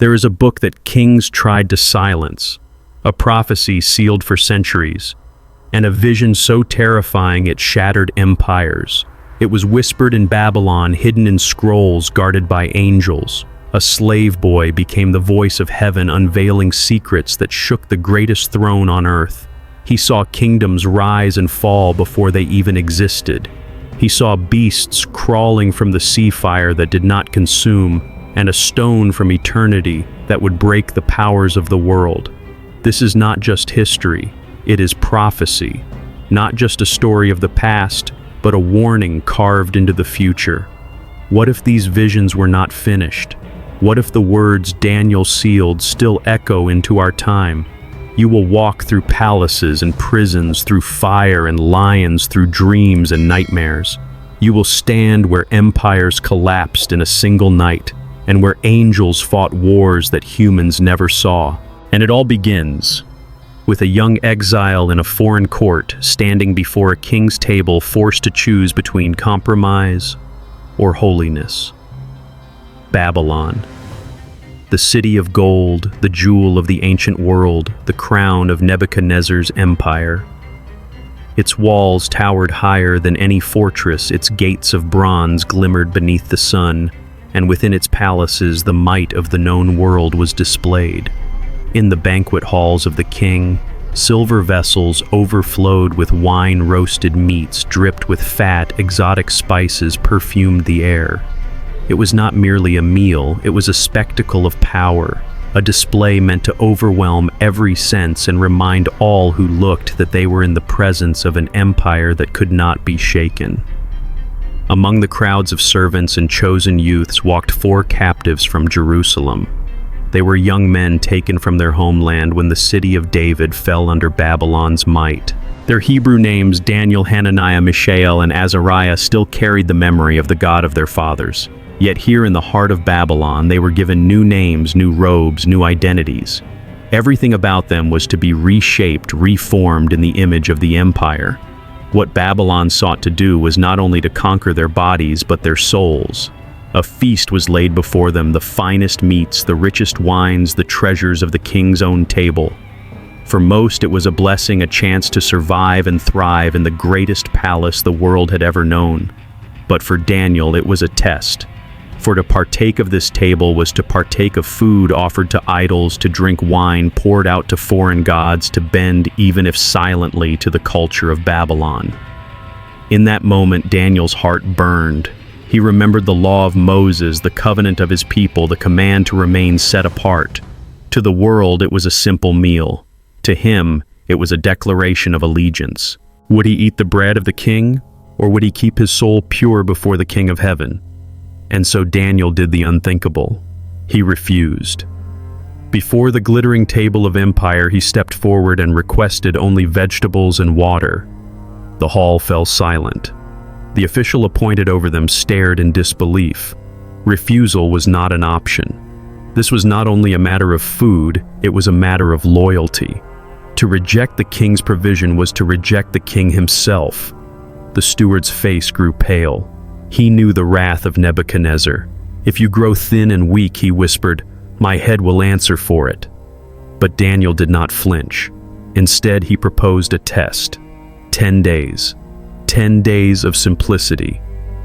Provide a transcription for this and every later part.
There is a book that kings tried to silence, a prophecy sealed for centuries, and a vision so terrifying it shattered empires. It was whispered in Babylon, hidden in scrolls guarded by angels. A slave boy became the voice of heaven, unveiling secrets that shook the greatest throne on earth. He saw kingdoms rise and fall before they even existed. He saw beasts crawling from the sea fire that did not consume, and a stone from eternity that would break the powers of the world. This is not just history, it is prophecy. Not just a story of the past, but a warning carved into the future. What if these visions were not finished? What if the words Daniel sealed still echo into our time? You will walk through palaces and prisons, through fire and lions, through dreams and nightmares. You will stand where empires collapsed in a single night, and where angels fought wars that humans never saw. And it all begins with a young exile in a foreign court standing before a king's table, forced to choose between compromise or holiness. Babylon. The city of gold, the jewel of the ancient world, the crown of Nebuchadnezzar's empire. Its walls towered higher than any fortress, its gates of bronze glimmered beneath the sun, and within its palaces the might of the known world was displayed. In the banquet halls of the king, silver vessels overflowed with wine-roasted meats dripped with fat, exotic spices perfumed the air. It was not merely a meal, it was a spectacle of power, a display meant to overwhelm every sense and remind all who looked that they were in the presence of an empire that could not be shaken. Among the crowds of servants and chosen youths walked 4 captives from Jerusalem. They were young men taken from their homeland when the city of David fell under Babylon's might. Their Hebrew names, Daniel, Hananiah, Mishael, and Azariah, still carried the memory of the God of their fathers. Yet here in the heart of Babylon, they were given new names, new robes, new identities. Everything about them was to be reshaped, reformed in the image of the empire. What Babylon sought to do was not only to conquer their bodies, but their souls. A feast was laid before them, the finest meats, the richest wines, the treasures of the king's own table. For most, it was a blessing, a chance to survive and thrive in the greatest palace the world had ever known. But for Daniel, it was a test. For to partake of this table was to partake of food offered to idols, to drink wine poured out to foreign gods, to bend, even if silently, to the culture of Babylon. In that moment, Daniel's heart burned. He remembered the law of Moses, the covenant of his people, the command to remain set apart. To the world, it was a simple meal. To him, it was a declaration of allegiance. Would he eat the bread of the king, or would he keep his soul pure before the King of Heaven? And so Daniel did the unthinkable. He refused. Before the glittering table of empire, he stepped forward and requested only vegetables and water. The hall fell silent. The official appointed over them stared in disbelief. Refusal was not an option. This was not only a matter of food, it was a matter of loyalty. To reject the king's provision was to reject the king himself. The steward's face grew pale. He knew the wrath of Nebuchadnezzar. "If you grow thin and weak," he whispered, "my head will answer for it." But Daniel did not flinch. Instead, he proposed a test. 10 days. 10 days of simplicity.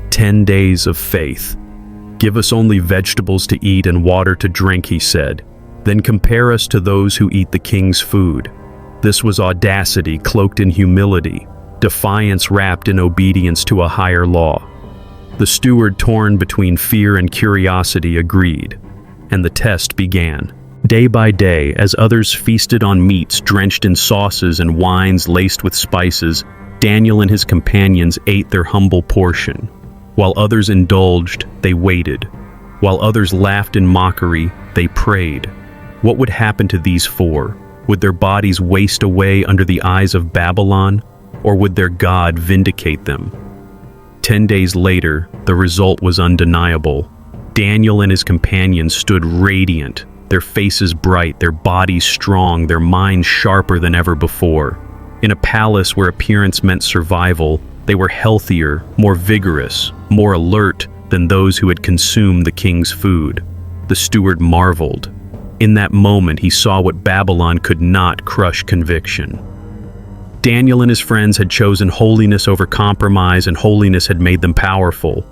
10 days of faith. "Give us only vegetables to eat and water to drink," he said. "Then compare us to those who eat the king's food." This was audacity cloaked in humility, defiance wrapped in obedience to a higher law. The steward, torn between fear and curiosity, agreed, and the test began. Day by day, as others feasted on meats drenched in sauces and wines laced with spices, Daniel and his companions ate their humble portion. While others indulged, they waited. While others laughed in mockery, they prayed. What would happen to these 4? Would their bodies waste away under the eyes of Babylon, or would their God vindicate them? 10 days later, the result was undeniable. Daniel and his companions stood radiant, their faces bright, their bodies strong, their minds sharper than ever before. In a palace where appearance meant survival, they were healthier, more vigorous, more alert than those who had consumed the king's food. The steward marveled. In that moment, he saw what Babylon could not crush: conviction. Daniel and his friends had chosen holiness over compromise, and holiness had made them powerful.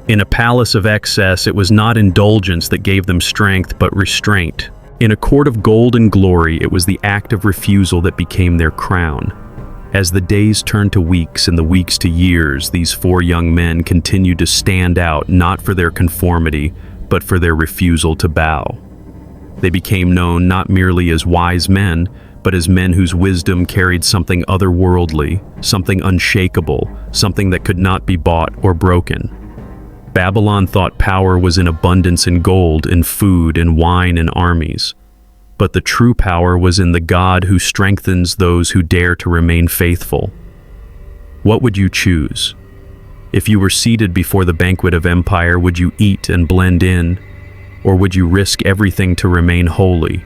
In a palace of excess, it was not indulgence that gave them strength, but restraint. In a court of gold and glory, it was the act of refusal that became their crown. As the days turned to weeks and the weeks to years, these four young men continued to stand out, not for their conformity, but for their refusal to bow. They became known not merely as wise men, but as men whose wisdom carried something otherworldly, something unshakable, something that could not be bought or broken. Babylon thought power was in abundance in gold, in food, in wine, and armies. But the true power was in the God who strengthens those who dare to remain faithful. What would you choose? If you were seated before the banquet of empire, would you eat and blend in? Or would you risk everything to remain holy?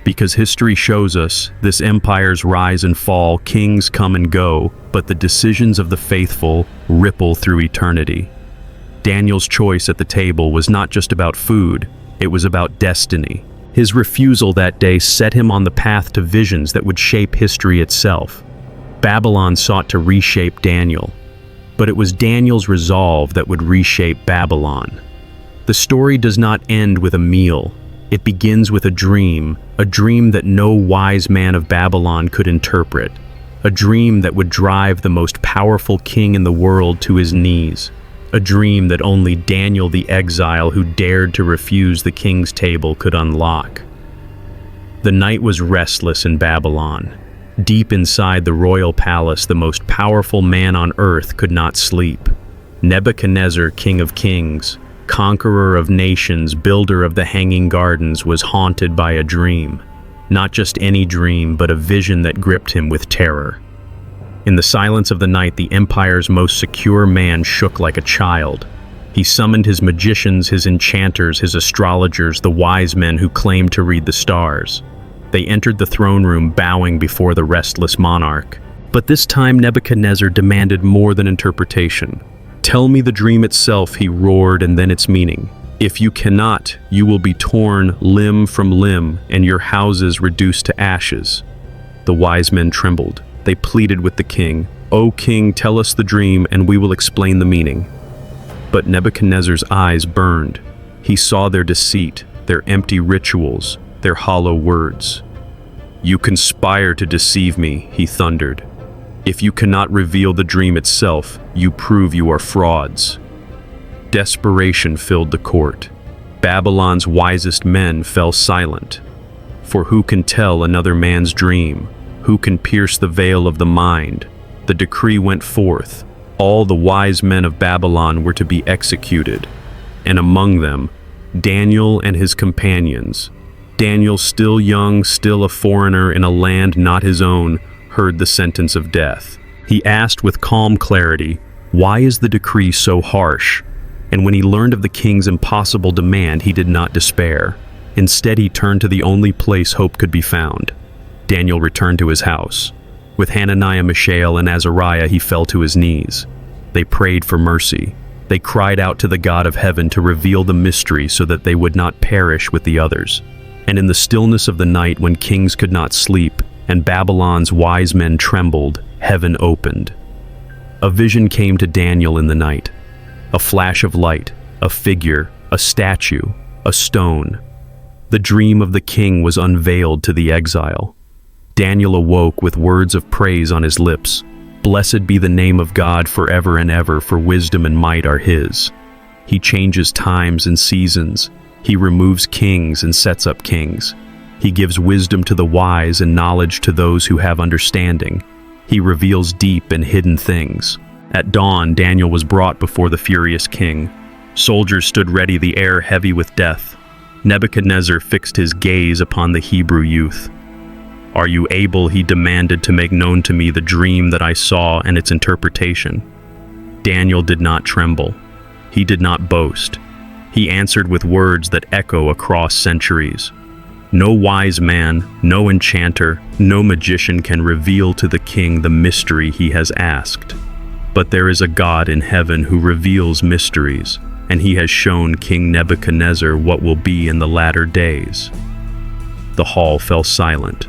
Because history shows us, this empire's rise and fall, kings come and go, but the decisions of the faithful ripple through eternity. Daniel's choice at the table was not just about food, it was about destiny. His refusal that day set him on the path to visions that would shape history itself. Babylon sought to reshape Daniel, but it was Daniel's resolve that would reshape Babylon. The story does not end with a meal. It begins with a dream that no wise man of Babylon could interpret, a dream that would drive the most powerful king in the world to his knees, a dream that only Daniel the exile who dared to refuse the king's table could unlock. The night was restless in Babylon. Deep inside the royal palace, the most powerful man on earth could not sleep. Nebuchadnezzar, king of kings, conqueror of nations, builder of the hanging gardens, was haunted by a dream. Not just any dream, but a vision that gripped him with terror. In the silence of the night, the empire's most secure man shook like a child. He summoned his magicians, his enchanters, his astrologers, the wise men who claimed to read the stars. They entered the throne room, bowing before the restless monarch. But this time Nebuchadnezzar demanded more than interpretation. "Tell me the dream itself," he roared, "and then its meaning. If you cannot, you will be torn limb from limb, and your houses reduced to ashes." The wise men trembled. They pleaded with the king, "O king, tell us the dream, and we will explain the meaning." But Nebuchadnezzar's eyes burned. He saw their deceit, their empty rituals, their hollow words. "You conspire to deceive me," he thundered. "If you cannot reveal the dream itself, you prove you are frauds." Desperation filled the court. Babylon's wisest men fell silent. For who can tell another man's dream? Who can pierce the veil of the mind? The decree went forth. All the wise men of Babylon were to be executed, and among them, Daniel and his companions. Daniel, still young, still a foreigner in a land not his own, heard the sentence of death. He asked with calm clarity, "Why is the decree so harsh?" And when he learned of the king's impossible demand, he did not despair. Instead, he turned to the only place hope could be found. Daniel returned to his house. With Hananiah, Mishael, and Azariah, he fell to his knees. They prayed for mercy. They cried out to the God of heaven to reveal the mystery so that they would not perish with the others. And in the stillness of the night, when kings could not sleep, and Babylon's wise men trembled, heaven opened. A vision came to Daniel in the night. A flash of light, a figure, a statue, a stone. The dream of the king was unveiled to the exile. Daniel awoke with words of praise on his lips. "Blessed be the name of God forever and ever, for wisdom and might are his. He changes times and seasons. He removes kings and sets up kings. He gives wisdom to the wise and knowledge to those who have understanding. He reveals deep and hidden things." At dawn, Daniel was brought before the furious king. Soldiers stood ready, the air heavy with death. Nebuchadnezzar fixed his gaze upon the Hebrew youth. "Are you able," he demanded, "to make known to me the dream that I saw and its interpretation?" Daniel did not tremble. He did not boast. He answered with words that echo across centuries. "No wise man, no enchanter, no magician can reveal to the king the mystery he has asked. But there is a God in heaven who reveals mysteries, and he has shown King Nebuchadnezzar what will be in the latter days." The hall fell silent.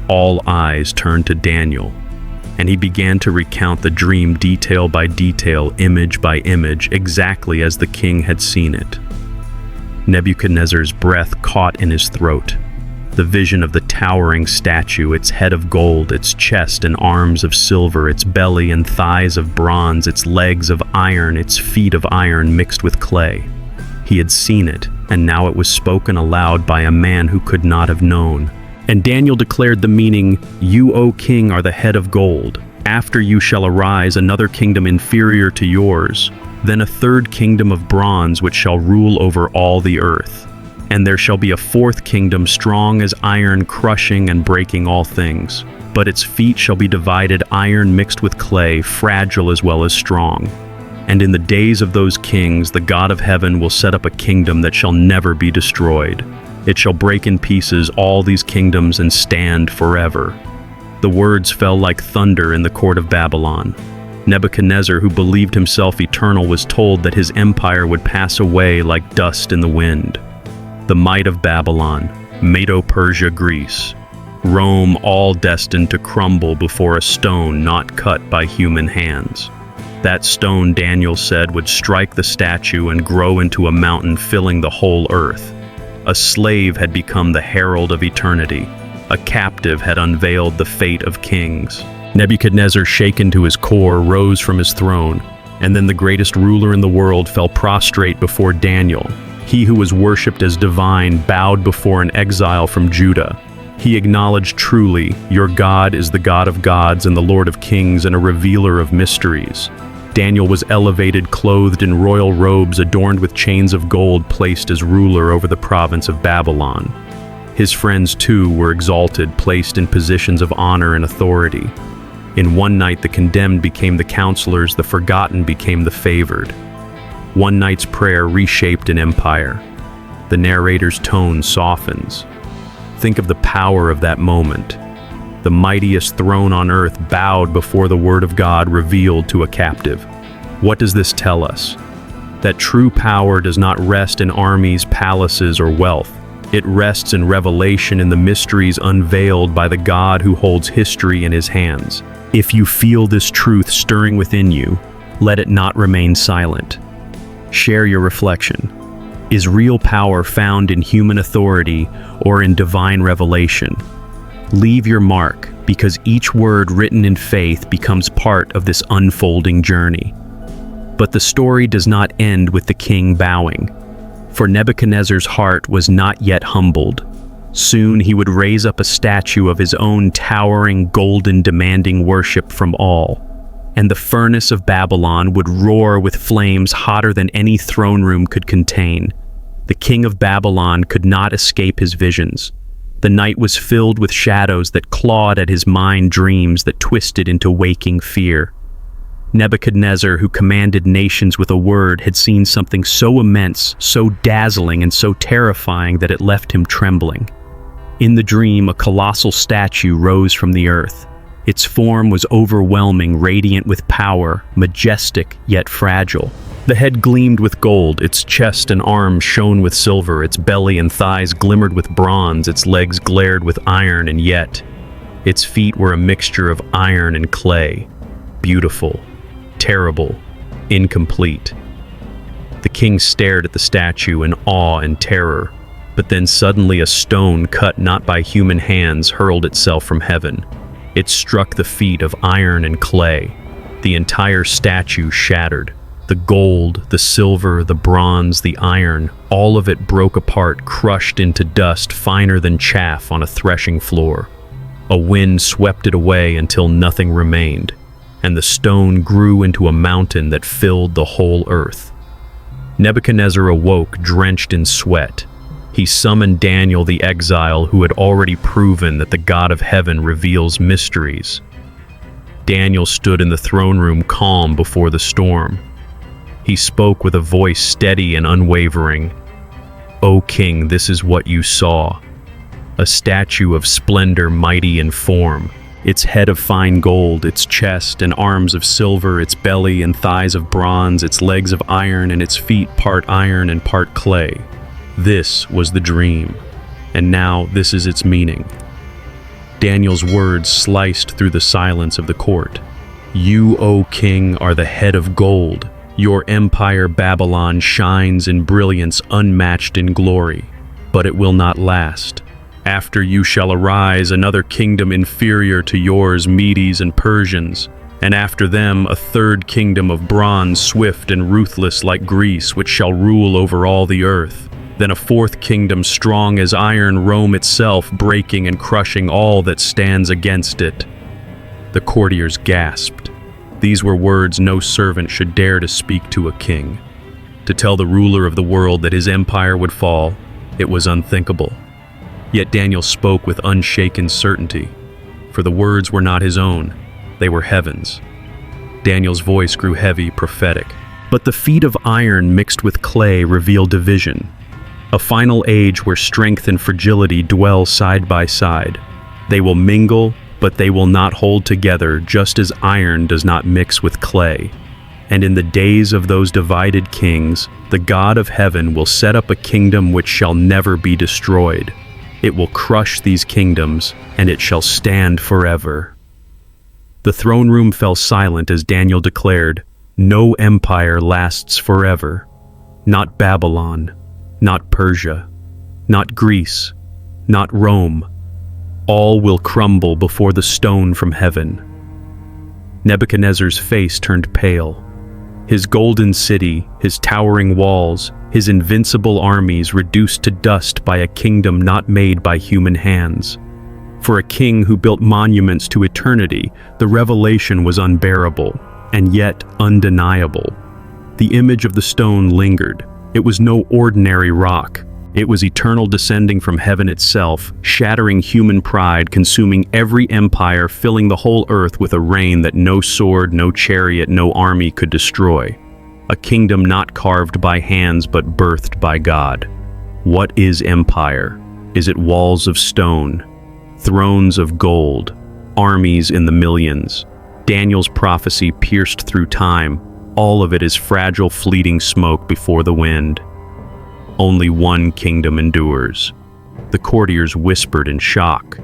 All eyes turned to Daniel, and he began to recount the dream detail by detail, image by image, exactly as the king had seen it. Nebuchadnezzar's breath caught in his throat. The vision of the towering statue, its head of gold, its chest and arms of silver, its belly and thighs of bronze, its legs of iron, its feet of iron mixed with clay. He had seen it, and now it was spoken aloud by a man who could not have known. And Daniel declared the meaning, "You, O king, are the head of gold. After you shall arise another kingdom inferior to yours, then a third kingdom of bronze which shall rule over all the earth. And there shall be a fourth kingdom strong as iron, crushing and breaking all things. But its feet shall be divided, iron mixed with clay, fragile as well as strong. And in the days of those kings the God of heaven will set up a kingdom that shall never be destroyed. It shall break in pieces all these kingdoms and stand forever." The words fell like thunder in the court of Babylon. Nebuchadnezzar, who believed himself eternal, was told that his empire would pass away like dust in the wind. The might of Babylon, Medo-Persia, Greece, Rome, all destined to crumble before a stone not cut by human hands. That stone, Daniel said, would strike the statue and grow into a mountain filling the whole earth. A slave had become the herald of eternity. A captive had unveiled the fate of kings. Nebuchadnezzar, shaken to his core, rose from his throne, and then the greatest ruler in the world fell prostrate before Daniel. He who was worshipped as divine bowed before an exile from Judah. He acknowledged, "Truly, your God is the God of gods and the Lord of kings and a revealer of mysteries." Daniel was elevated, clothed in royal robes adorned with chains of gold, placed as ruler over the province of Babylon. His friends too were exalted, placed in positions of honor and authority. In one night the condemned became the counselors, the forgotten became the favored. One night's prayer reshaped an empire. The narrator's tone softens. Think of the power of that moment. The mightiest throne on earth bowed before the word of God revealed to a captive. What does this tell us? That true power does not rest in armies, palaces, or wealth. It rests in revelation, in the mysteries unveiled by the God who holds history in his hands. If you feel this truth stirring within you, let it not remain silent. Share your reflection. Is real power found in human authority or in divine revelation? Leave your mark, because each word written in faith becomes part of this unfolding journey. But the story does not end with the king bowing, for Nebuchadnezzar's heart was not yet humbled. Soon he would raise up a statue of his own, towering, golden, demanding worship from all. And the furnace of Babylon would roar with flames hotter than any throne room could contain. The king of Babylon could not escape his visions. The night was filled with shadows that clawed at his mind, dreams that twisted into waking fear. Nebuchadnezzar, who commanded nations with a word, had seen something so immense, so dazzling, and so terrifying that it left him trembling. In the dream, a colossal statue rose from the earth. Its form was overwhelming, radiant with power, majestic yet fragile. The head gleamed with gold, its chest and arms shone with silver, its belly and thighs glimmered with bronze, its legs glared with iron, and yet its feet were a mixture of iron and clay. Beautiful, terrible, incomplete. The king stared at the statue in awe and terror, but then suddenly a stone cut not by human hands hurled itself from heaven. It struck the feet of iron and clay. The entire statue shattered. The gold, the silver, the bronze, the iron, all of it broke apart, crushed into dust finer than chaff on a threshing floor. A wind swept it away until nothing remained, and the stone grew into a mountain that filled the whole earth. Nebuchadnezzar awoke, drenched in sweat. He summoned Daniel the exile, who had already proven that the God of heaven reveals mysteries. Daniel stood in the throne room, calm before the storm. He spoke with a voice steady and unwavering. "O king, this is what you saw. A statue of splendor, mighty in form, its head of fine gold, its chest and arms of silver, its belly and thighs of bronze, its legs of iron, and its feet part iron and part clay. This was the dream. And now this is its meaning. Daniel's words sliced through the silence of the court. You, O king, are the head of gold. Your empire, Babylon, shines in brilliance unmatched in glory. But it will not last. After you shall arise another kingdom inferior to yours, Medes and Persians, and after them a third kingdom of bronze, swift and ruthless like Greece, which shall rule over all the earth. Then a fourth kingdom strong as iron, Rome itself, breaking and crushing all that stands against it. The courtiers gasped. These were words no servant should dare to speak to a king. To tell the ruler of the world that his empire would fall, it was unthinkable. Yet Daniel spoke with unshaken certainty, for the words were not his own, they were heaven's. Daniel's voice grew heavy, prophetic. But the feet of iron mixed with clay reveal division, a final age where strength and fragility dwell side by side. They will mingle, but they will not hold together, just as iron does not mix with clay. And in the days of those divided kings, the God of heaven will set up a kingdom which shall never be destroyed. It will crush these kingdoms, and it shall stand forever. The throne room fell silent as Daniel declared, no empire lasts forever. Not Babylon, not Persia, not Greece, not Rome. All will crumble before the stone from heaven. Nebuchadnezzar's face turned pale. His golden city, his towering walls, his invincible armies reduced to dust by a kingdom not made by human hands. For a king who built monuments to eternity, the revelation was unbearable, and yet undeniable. The image of the stone lingered. It was no ordinary rock. It was eternal, descending from heaven itself, shattering human pride, consuming every empire, filling the whole earth with a reign that no sword, no chariot, no army could destroy. A kingdom not carved by hands but birthed by God. What is empire? Is it walls of stone, thrones of gold, armies in the millions? Daniel's prophecy pierced through time. All of it is fragile, fleeting smoke before the wind. Only one kingdom endures. The courtiers whispered in shock.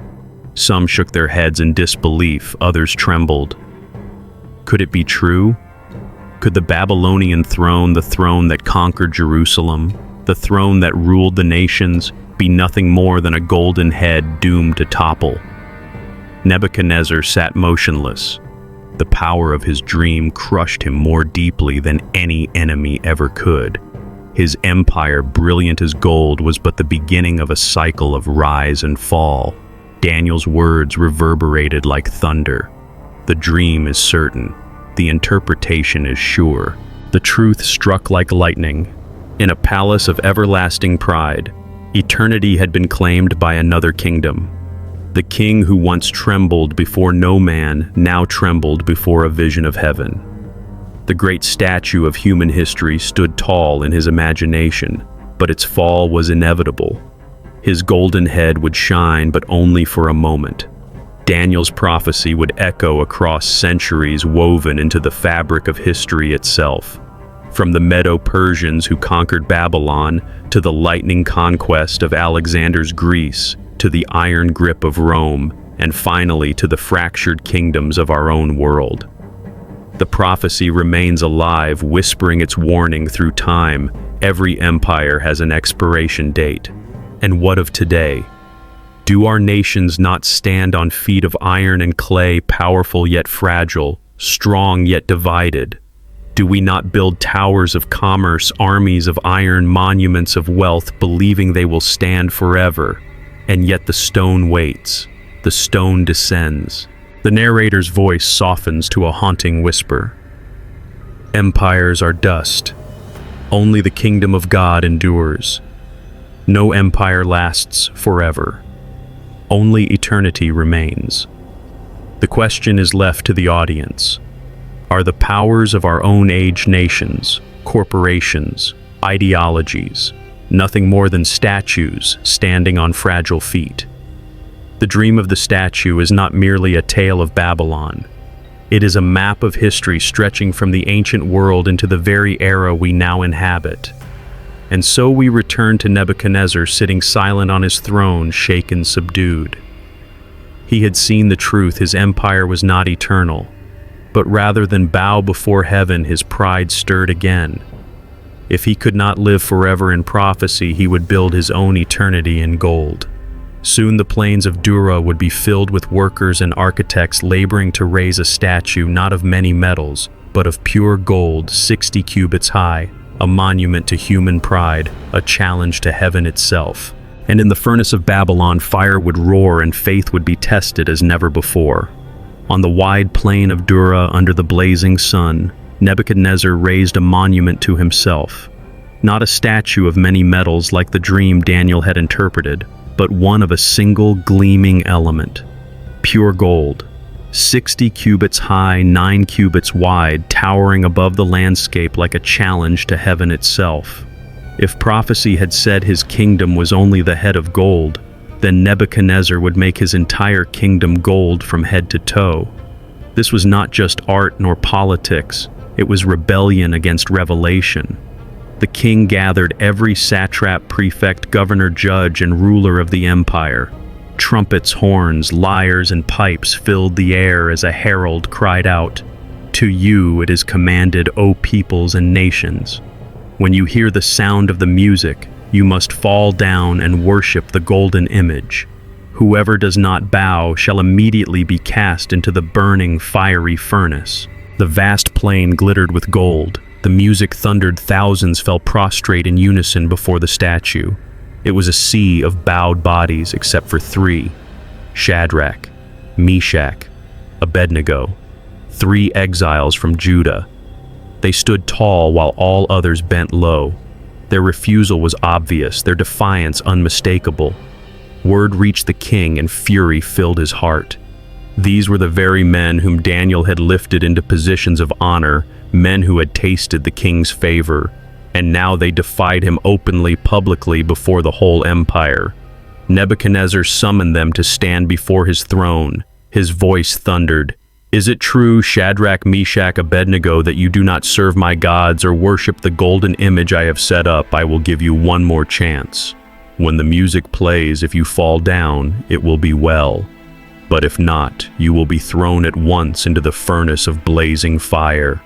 Some shook their heads in disbelief, others trembled. Could it be true? Could the Babylonian throne, the throne that conquered Jerusalem, the throne that ruled the nations, be nothing more than a golden head doomed to topple? Nebuchadnezzar sat motionless. The power of his dream crushed him more deeply than any enemy ever could. His empire, brilliant as gold, was but the beginning of a cycle of rise and fall. Daniel's words reverberated like thunder. The dream is certain. The interpretation is sure. The truth struck like lightning. In a palace of everlasting pride, eternity had been claimed by another kingdom. The king who once trembled before no man now trembled before a vision of heaven. The great statue of human history stood tall in his imagination, but its fall was inevitable. His golden head would shine, but only for a moment. Daniel's prophecy would echo across centuries, woven into the fabric of history itself. From the Medo-Persians who conquered Babylon, to the lightning conquest of Alexander's Greece, to the iron grip of Rome, and finally to the fractured kingdoms of our own world. The prophecy remains alive, whispering its warning through time. Every empire has an expiration date. And what of today? Do our nations not stand on feet of iron and clay, powerful yet fragile, strong yet divided? Do we not build towers of commerce, armies of iron, monuments of wealth, believing they will stand forever? And yet the stone waits, the stone descends. The narrator's voice softens to a haunting whisper. Empires are dust. Only the kingdom of God endures. No empire lasts forever. Only eternity remains. The question is left to the audience. Are the powers of our own age nations, corporations, ideologies, nothing more than statues standing on fragile feet? The dream of the statue is not merely a tale of Babylon. It is a map of history stretching from the ancient world into the very era we now inhabit. And so we return to Nebuchadnezzar sitting silent on his throne, shaken, subdued. He had seen the truth. His empire was not eternal. But rather than bow before heaven, his pride stirred again. If he could not live forever in prophecy, he would build his own eternity in gold. Soon the plains of Dura would be filled with workers and architects laboring to raise a statue not of many metals, but of pure gold, 60 cubits high, a monument to human pride, a challenge to heaven itself. And in the furnace of Babylon, fire would roar and faith would be tested as never before. On the wide plain of Dura, under the blazing sun, Nebuchadnezzar raised a monument to himself. Not a statue of many metals like the dream Daniel had interpreted, but one of a single gleaming element. Pure gold, 60 cubits high, 9 cubits wide, towering above the landscape like a challenge to heaven itself. If prophecy had said his kingdom was only the head of gold, then Nebuchadnezzar would make his entire kingdom gold from head to toe. This was not just art nor politics, it was rebellion against revelation. The king gathered every satrap, prefect, governor, judge, and ruler of the empire. Trumpets, horns, lyres, and pipes filled the air as a herald cried out, "To you it is commanded, O peoples and nations. When you hear the sound of the music, you must fall down and worship the golden image. Whoever does not bow shall immediately be cast into the burning, fiery furnace." The vast plain glittered with gold. The music thundered. Thousands fell prostrate in unison before the statue. It was a sea of bowed bodies except for three: Shadrach, Meshach, Abednego, 3 exiles from Judah. They stood tall while all others bent low. Their refusal was obvious, their defiance unmistakable. Word reached the king and fury filled his heart. These were the very men whom Daniel had lifted into positions of honor, men who had tasted the king's favor, and now they defied him openly, publicly, before the whole empire. Nebuchadnezzar summoned them to stand before his throne. His voice thundered, "Is it true, Shadrach, Meshach, Abednego, that you do not serve my gods or worship the golden image I have set up? I will give you one more chance. When the music plays, if you fall down, it will be well. But if not, you will be thrown at once into the furnace of blazing fire,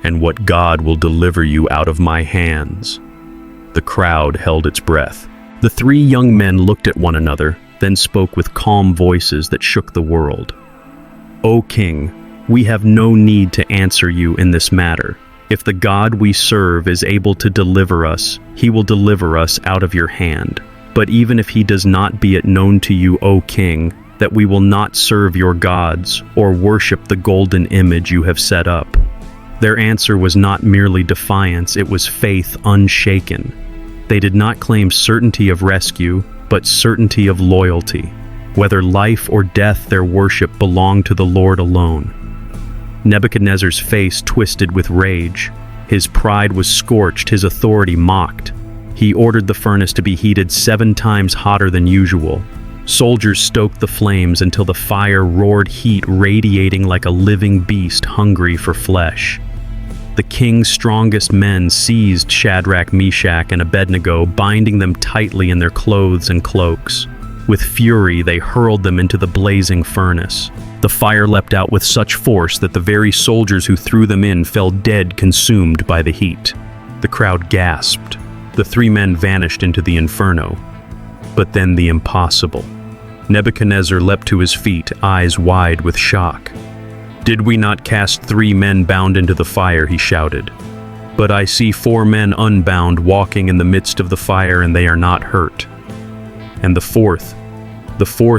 and what God will deliver you out of my hands." The crowd held its breath. The 3 young men looked at one another, then spoke with calm voices that shook the world. "O king, we have no need to answer you in this matter. If the God we serve is able to deliver us, he will deliver us out of your hand. But even if he does not, be it known to you, O king, that we will not serve your gods or worship the golden image you have set up." Their answer was not merely defiance, it was faith unshaken. They did not claim certainty of rescue, but certainty of loyalty. Whether life or death, their worship belonged to the Lord alone. Nebuchadnezzar's face twisted with rage. His pride was scorched, his authority mocked. He ordered the furnace to be heated 7 times hotter than usual. Soldiers stoked the flames until the fire roared, heat radiating like a living beast hungry for flesh. The king's strongest men seized Shadrach, Meshach, and Abednego, binding them tightly in their clothes and cloaks. With fury, they hurled them into the blazing furnace. The fire leapt out with such force that the very soldiers who threw them in fell dead, consumed by the heat. The crowd gasped. The 3 men vanished into the inferno. But then the impossible. Nebuchadnezzar leapt to his feet, eyes wide with shock. "Did we not cast 3 men bound into the fire?" he shouted. "But I see 4 men unbound walking in the midst of the fire, and they are not hurt. And the fourth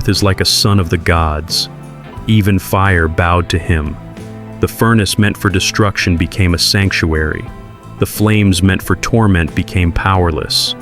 is like a son of the gods. Even fire bowed to him. The furnace meant for destruction became a sanctuary. The flames meant for torment became powerless.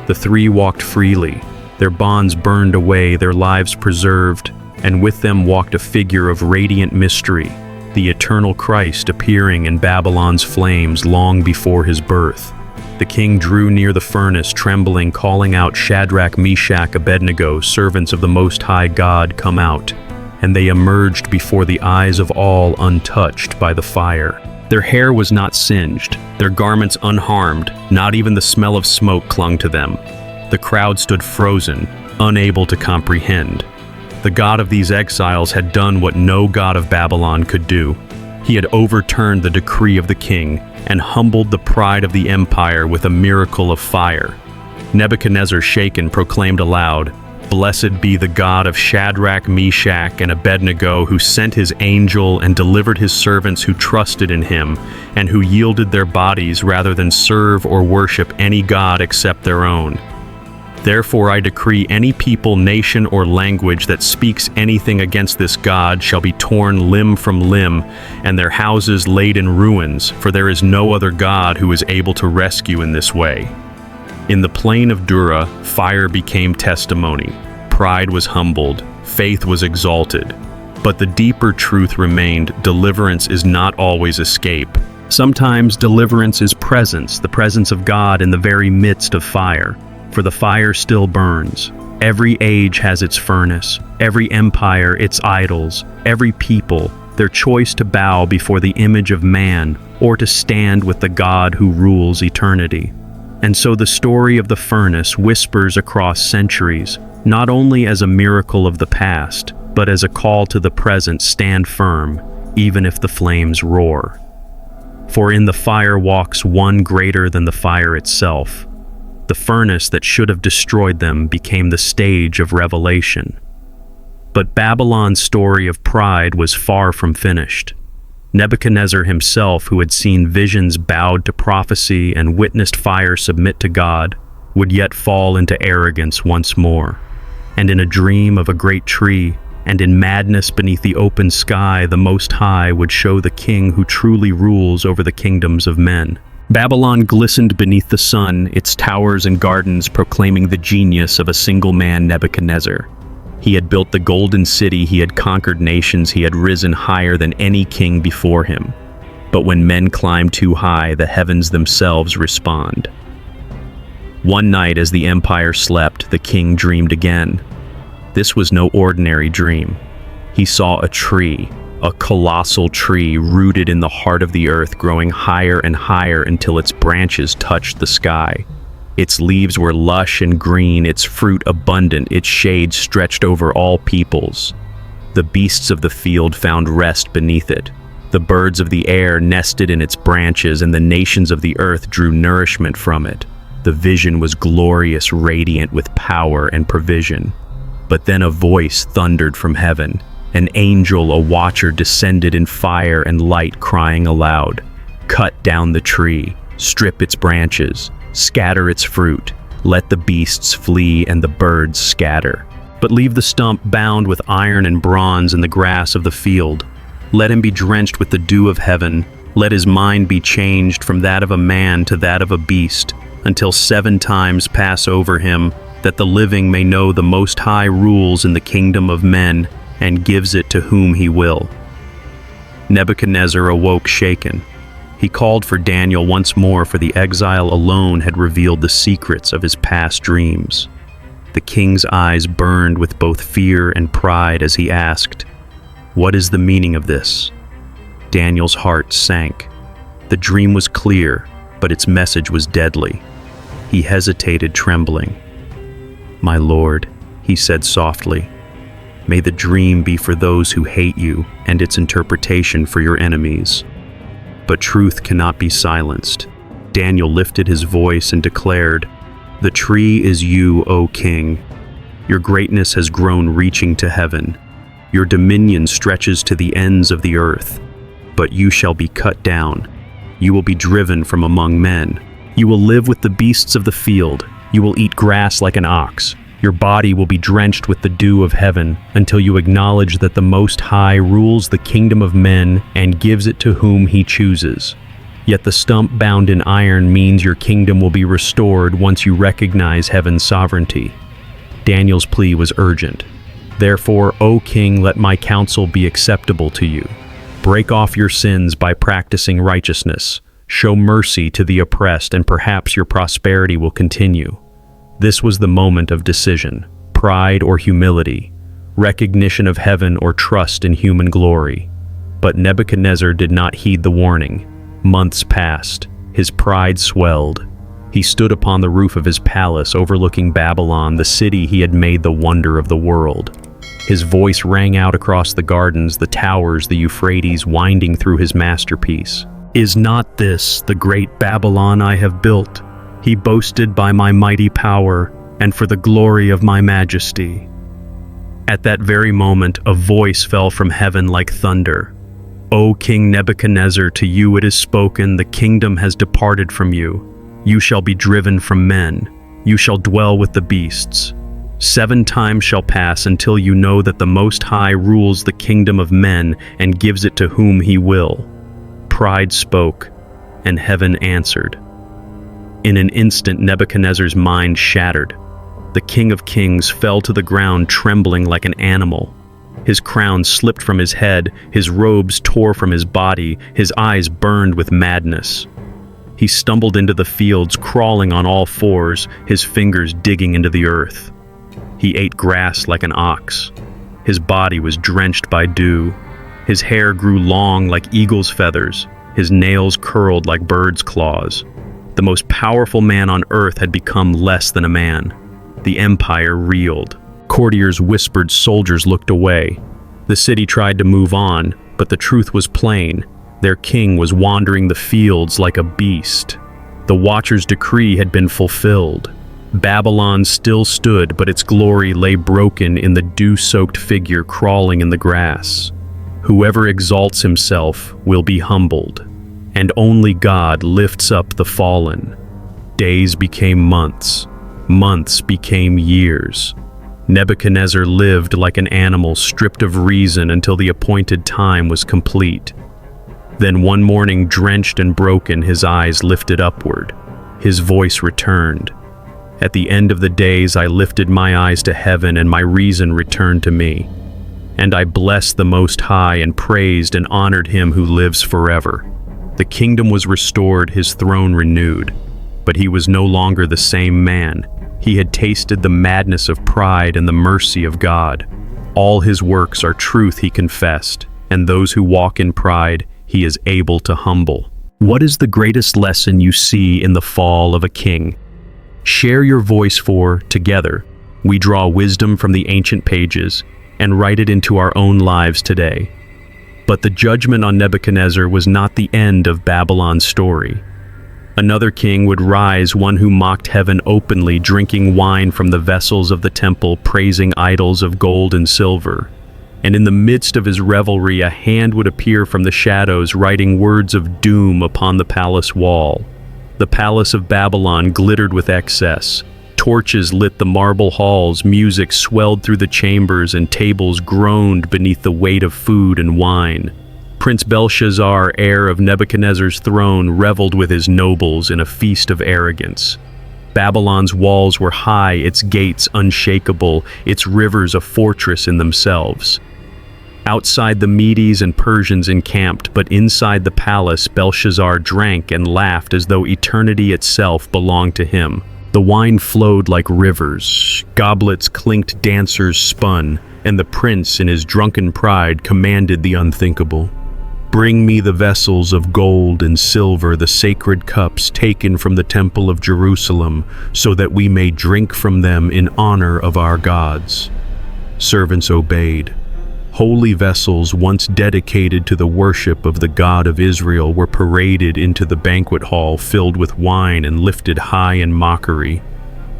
The 3 walked freely. Their bonds burned away, their lives preserved, and with them walked a figure of radiant mystery, the eternal Christ appearing in Babylon's flames long before his birth. The king drew near the furnace, trembling, calling out, "Shadrach, Meshach, Abednego, servants of the Most High God, come out." And they emerged before the eyes of all, untouched by the fire. Their hair was not singed, their garments unharmed, not even the smell of smoke clung to them. The crowd stood frozen, unable to comprehend. The God of these exiles had done what no god of Babylon could do. He had overturned the decree of the king and humbled the pride of the empire with a miracle of fire. Nebuchadnezzar, shaken, proclaimed aloud, "Blessed be the God of Shadrach, Meshach, and Abednego, who sent his angel and delivered his servants who trusted in him, and who yielded their bodies rather than serve or worship any god except their own. Therefore I decree any people, nation, or language that speaks anything against this God shall be torn limb from limb, and their houses laid in ruins, for there is no other God who is able to rescue in this way." In the plain of Dura, fire became testimony. Pride was humbled, faith was exalted. But the deeper truth remained: deliverance is not always escape. Sometimes deliverance is presence, the presence of God in the very midst of fire. For the fire still burns. Every age has its furnace, every empire its idols, every people their choice to bow before the image of man or to stand with the God who rules eternity. And so the story of the furnace whispers across centuries, not only as a miracle of the past, but as a call to the present: stand firm, even if the flames roar. For in the fire walks one greater than the fire itself. The furnace that should have destroyed them became the stage of revelation. But Babylon's story of pride was far from finished. Nebuchadnezzar himself, who had seen visions, bowed to prophecy, and witnessed fire submit to God, would yet fall into arrogance once more. And in a dream of a great tree, and in madness beneath the open sky, the Most High would show the king who truly rules over the kingdoms of men. Babylon glistened beneath the sun, its towers and gardens proclaiming the genius of a single man, Nebuchadnezzar. He had built the golden city, he had conquered nations, he had risen higher than any king before him. But when men climb too high, the heavens themselves respond. One night as the empire slept, the king dreamed again. This was no ordinary dream. He saw a tree, a colossal tree rooted in the heart of the earth, growing higher and higher until its branches touched the sky. Its leaves were lush and green, its fruit abundant, its shade stretched over all peoples. The beasts of the field found rest beneath it. The birds of the air nested in its branches, and the nations of the earth drew nourishment from it. The vision was glorious, radiant with power and provision. But then a voice thundered from heaven. An angel, a watcher, descended in fire and light, crying aloud, "Cut down the tree, strip its branches, scatter its fruit, let the beasts flee and the birds scatter. But leave the stump bound with iron and bronze in the grass of the field. Let him be drenched with the dew of heaven. Let his mind be changed from that of a man to that of a beast, until 7 times pass over him, that the living may know the Most High rules in the kingdom of men and gives it to whom he will." Nebuchadnezzar awoke shaken. He called for Daniel once more, for the exile alone had revealed the secrets of his past dreams. The king's eyes burned with both fear and pride as he asked, "What is the meaning of this?" Daniel's heart sank. The dream was clear, but its message was deadly. He hesitated, trembling. "My lord," he said softly, "may the dream be for those who hate you, and its interpretation for your enemies. But truth cannot be silenced." Daniel lifted his voice and declared, "The tree is you, O king. Your greatness has grown, reaching to heaven. Your dominion stretches to the ends of the earth. But you shall be cut down. You will be driven from among men. You will live with the beasts of the field. You will eat grass like an ox. Your body will be drenched with the dew of heaven until you acknowledge that the Most High rules the kingdom of men and gives it to whom he chooses. Yet the stump bound in iron means your kingdom will be restored once you recognize heaven's sovereignty." Daniel's plea was urgent. "Therefore, O king, let my counsel be acceptable to you. Break off your sins by practicing righteousness. Show mercy to the oppressed, and perhaps your prosperity will continue." This was the moment of decision: pride or humility, recognition of heaven or trust in human glory. But Nebuchadnezzar did not heed the warning. Months passed. His pride swelled. He stood upon the roof of his palace overlooking Babylon, the city he had made the wonder of the world. His voice rang out across the gardens, the towers, the Euphrates, winding through his masterpiece. "Is not this the great Babylon I have built? He boasted by my mighty power and for the glory of my majesty." At that very moment, a voice fell from heaven like thunder. "O King Nebuchadnezzar, to you it is spoken, the kingdom has departed from you. You shall be driven from men. You shall dwell with the beasts. 7 times shall pass until you know that the Most High rules the kingdom of men and gives it to whom he will." Pride spoke, and heaven answered. In an instant, Nebuchadnezzar's mind shattered. The King of Kings fell to the ground trembling like an animal. His crown slipped from his head, his robes tore from his body, his eyes burned with madness. He stumbled into the fields, crawling on all fours, his fingers digging into the earth. He ate grass like an ox. His body was drenched by dew. His hair grew long like eagle's feathers, his nails curled like bird's claws. The most powerful man on earth had become less than a man. The empire reeled. Courtiers whispered, soldiers looked away. The city tried to move on, but the truth was plain. Their king was wandering the fields like a beast. The Watcher's decree had been fulfilled. Babylon still stood, but its glory lay broken in the dew-soaked figure crawling in the grass. Whoever exalts himself will be humbled, and only God lifts up the fallen. Days became months. Months became years. Nebuchadnezzar lived like an animal stripped of reason until the appointed time was complete. Then one morning, drenched and broken, his eyes lifted upward. His voice returned. "At the end of the days I lifted my eyes to heaven, and my reason returned to me. And I blessed the Most High and praised and honored him who lives forever." The kingdom was restored, his throne renewed. But he was no longer the same man. He had tasted the madness of pride and the mercy of God. All his works are truth, he confessed, and those who walk in pride he is able to humble. What is the greatest lesson you see in the fall of a king? Share your voice, for together we draw wisdom from the ancient pages and write it into our own lives today. But the judgment on Nebuchadnezzar was not the end of Babylon's story. Another king would rise, one who mocked heaven openly, drinking wine from the vessels of the temple, praising idols of gold and silver. And in the midst of his revelry, a hand would appear from the shadows, writing words of doom upon the palace wall. The palace of Babylon glittered with excess. Torches lit the marble halls, music swelled through the chambers, and tables groaned beneath the weight of food and wine. Prince Belshazzar, heir of Nebuchadnezzar's throne, reveled with his nobles in a feast of arrogance. Babylon's walls were high, its gates unshakable, its rivers a fortress in themselves. Outside, the Medes and Persians encamped, but inside the palace Belshazzar drank and laughed as though eternity itself belonged to him. The wine flowed like rivers, goblets clinked, dancers spun, and the prince in his drunken pride commanded the unthinkable. "Bring me the vessels of gold and silver, the sacred cups taken from the temple of Jerusalem, so that we may drink from them in honor of our gods." Servants obeyed. Holy vessels once dedicated to the worship of the God of Israel were paraded into the banquet hall, filled with wine and lifted high in mockery.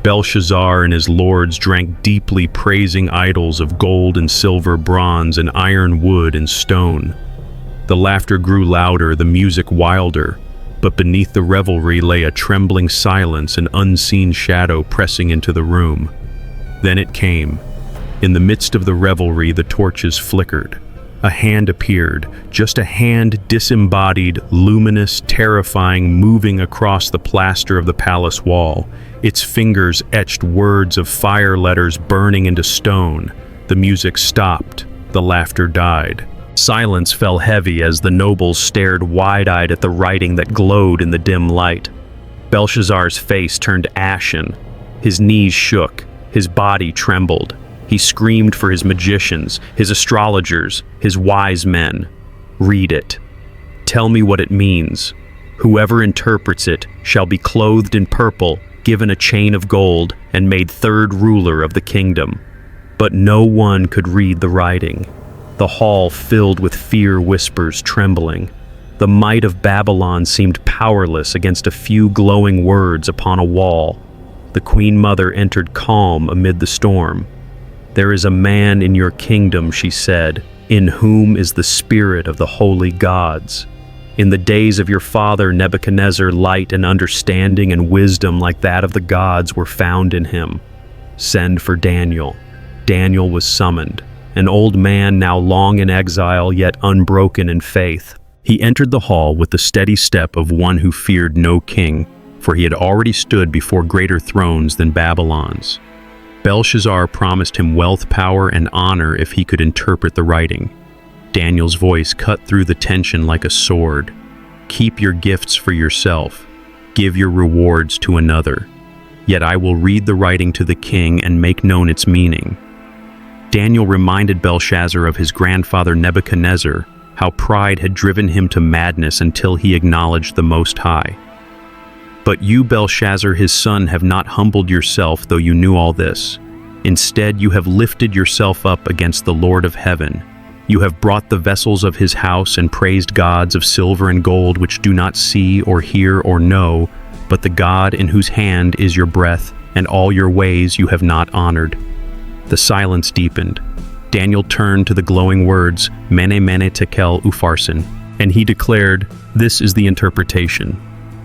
Belshazzar and his lords drank deeply, praising idols of gold and silver, bronze and iron, wood and stone. The laughter grew louder, the music wilder, but beneath the revelry lay a trembling silence, an unseen shadow pressing into the room. Then it came. In the midst of the revelry, the torches flickered. A hand appeared, just a hand, disembodied, luminous, terrifying, moving across the plaster of the palace wall. Its fingers etched words of fire letters burning into stone. The music stopped. The laughter died. Silence fell heavy as the nobles stared wide-eyed at the writing that glowed in the dim light. Belshazzar's face turned ashen. His knees shook. His body trembled. He screamed for his magicians, his astrologers, his wise men. "Read it. Tell me what it means." Whoever interprets it shall be clothed in purple, given a chain of gold, and made third ruler of the kingdom. But no one could read the writing. The hall filled with fear whispers trembling. The might of Babylon seemed powerless against a few glowing words upon a wall. The Queen Mother entered calm amid the storm. "There is a man in your kingdom," she said, "in whom is the spirit of the holy gods. In the days of your father Nebuchadnezzar, light and understanding and wisdom like that of the gods were found in him. Send for Daniel." Daniel was summoned, an old man now long in exile yet unbroken in faith. He entered the hall with the steady step of one who feared no king, for he had already stood before greater thrones than Babylon's. Belshazzar promised him wealth, power, and honor if he could interpret the writing. Daniel's voice cut through the tension like a sword. "Keep your gifts for yourself. Give your rewards to another. Yet I will read the writing to the king and make known its meaning." Daniel reminded Belshazzar of his grandfather Nebuchadnezzar, how pride had driven him to madness until he acknowledged the Most High. "But you, Belshazzar, his son, have not humbled yourself, though you knew all this. Instead, you have lifted yourself up against the Lord of heaven. You have brought the vessels of his house and praised gods of silver and gold which do not see or hear or know, but the God in whose hand is your breath, and all your ways you have not honored." The silence deepened. Daniel turned to the glowing words, "Mene mene tekel upharsin," and he declared, "This is the interpretation.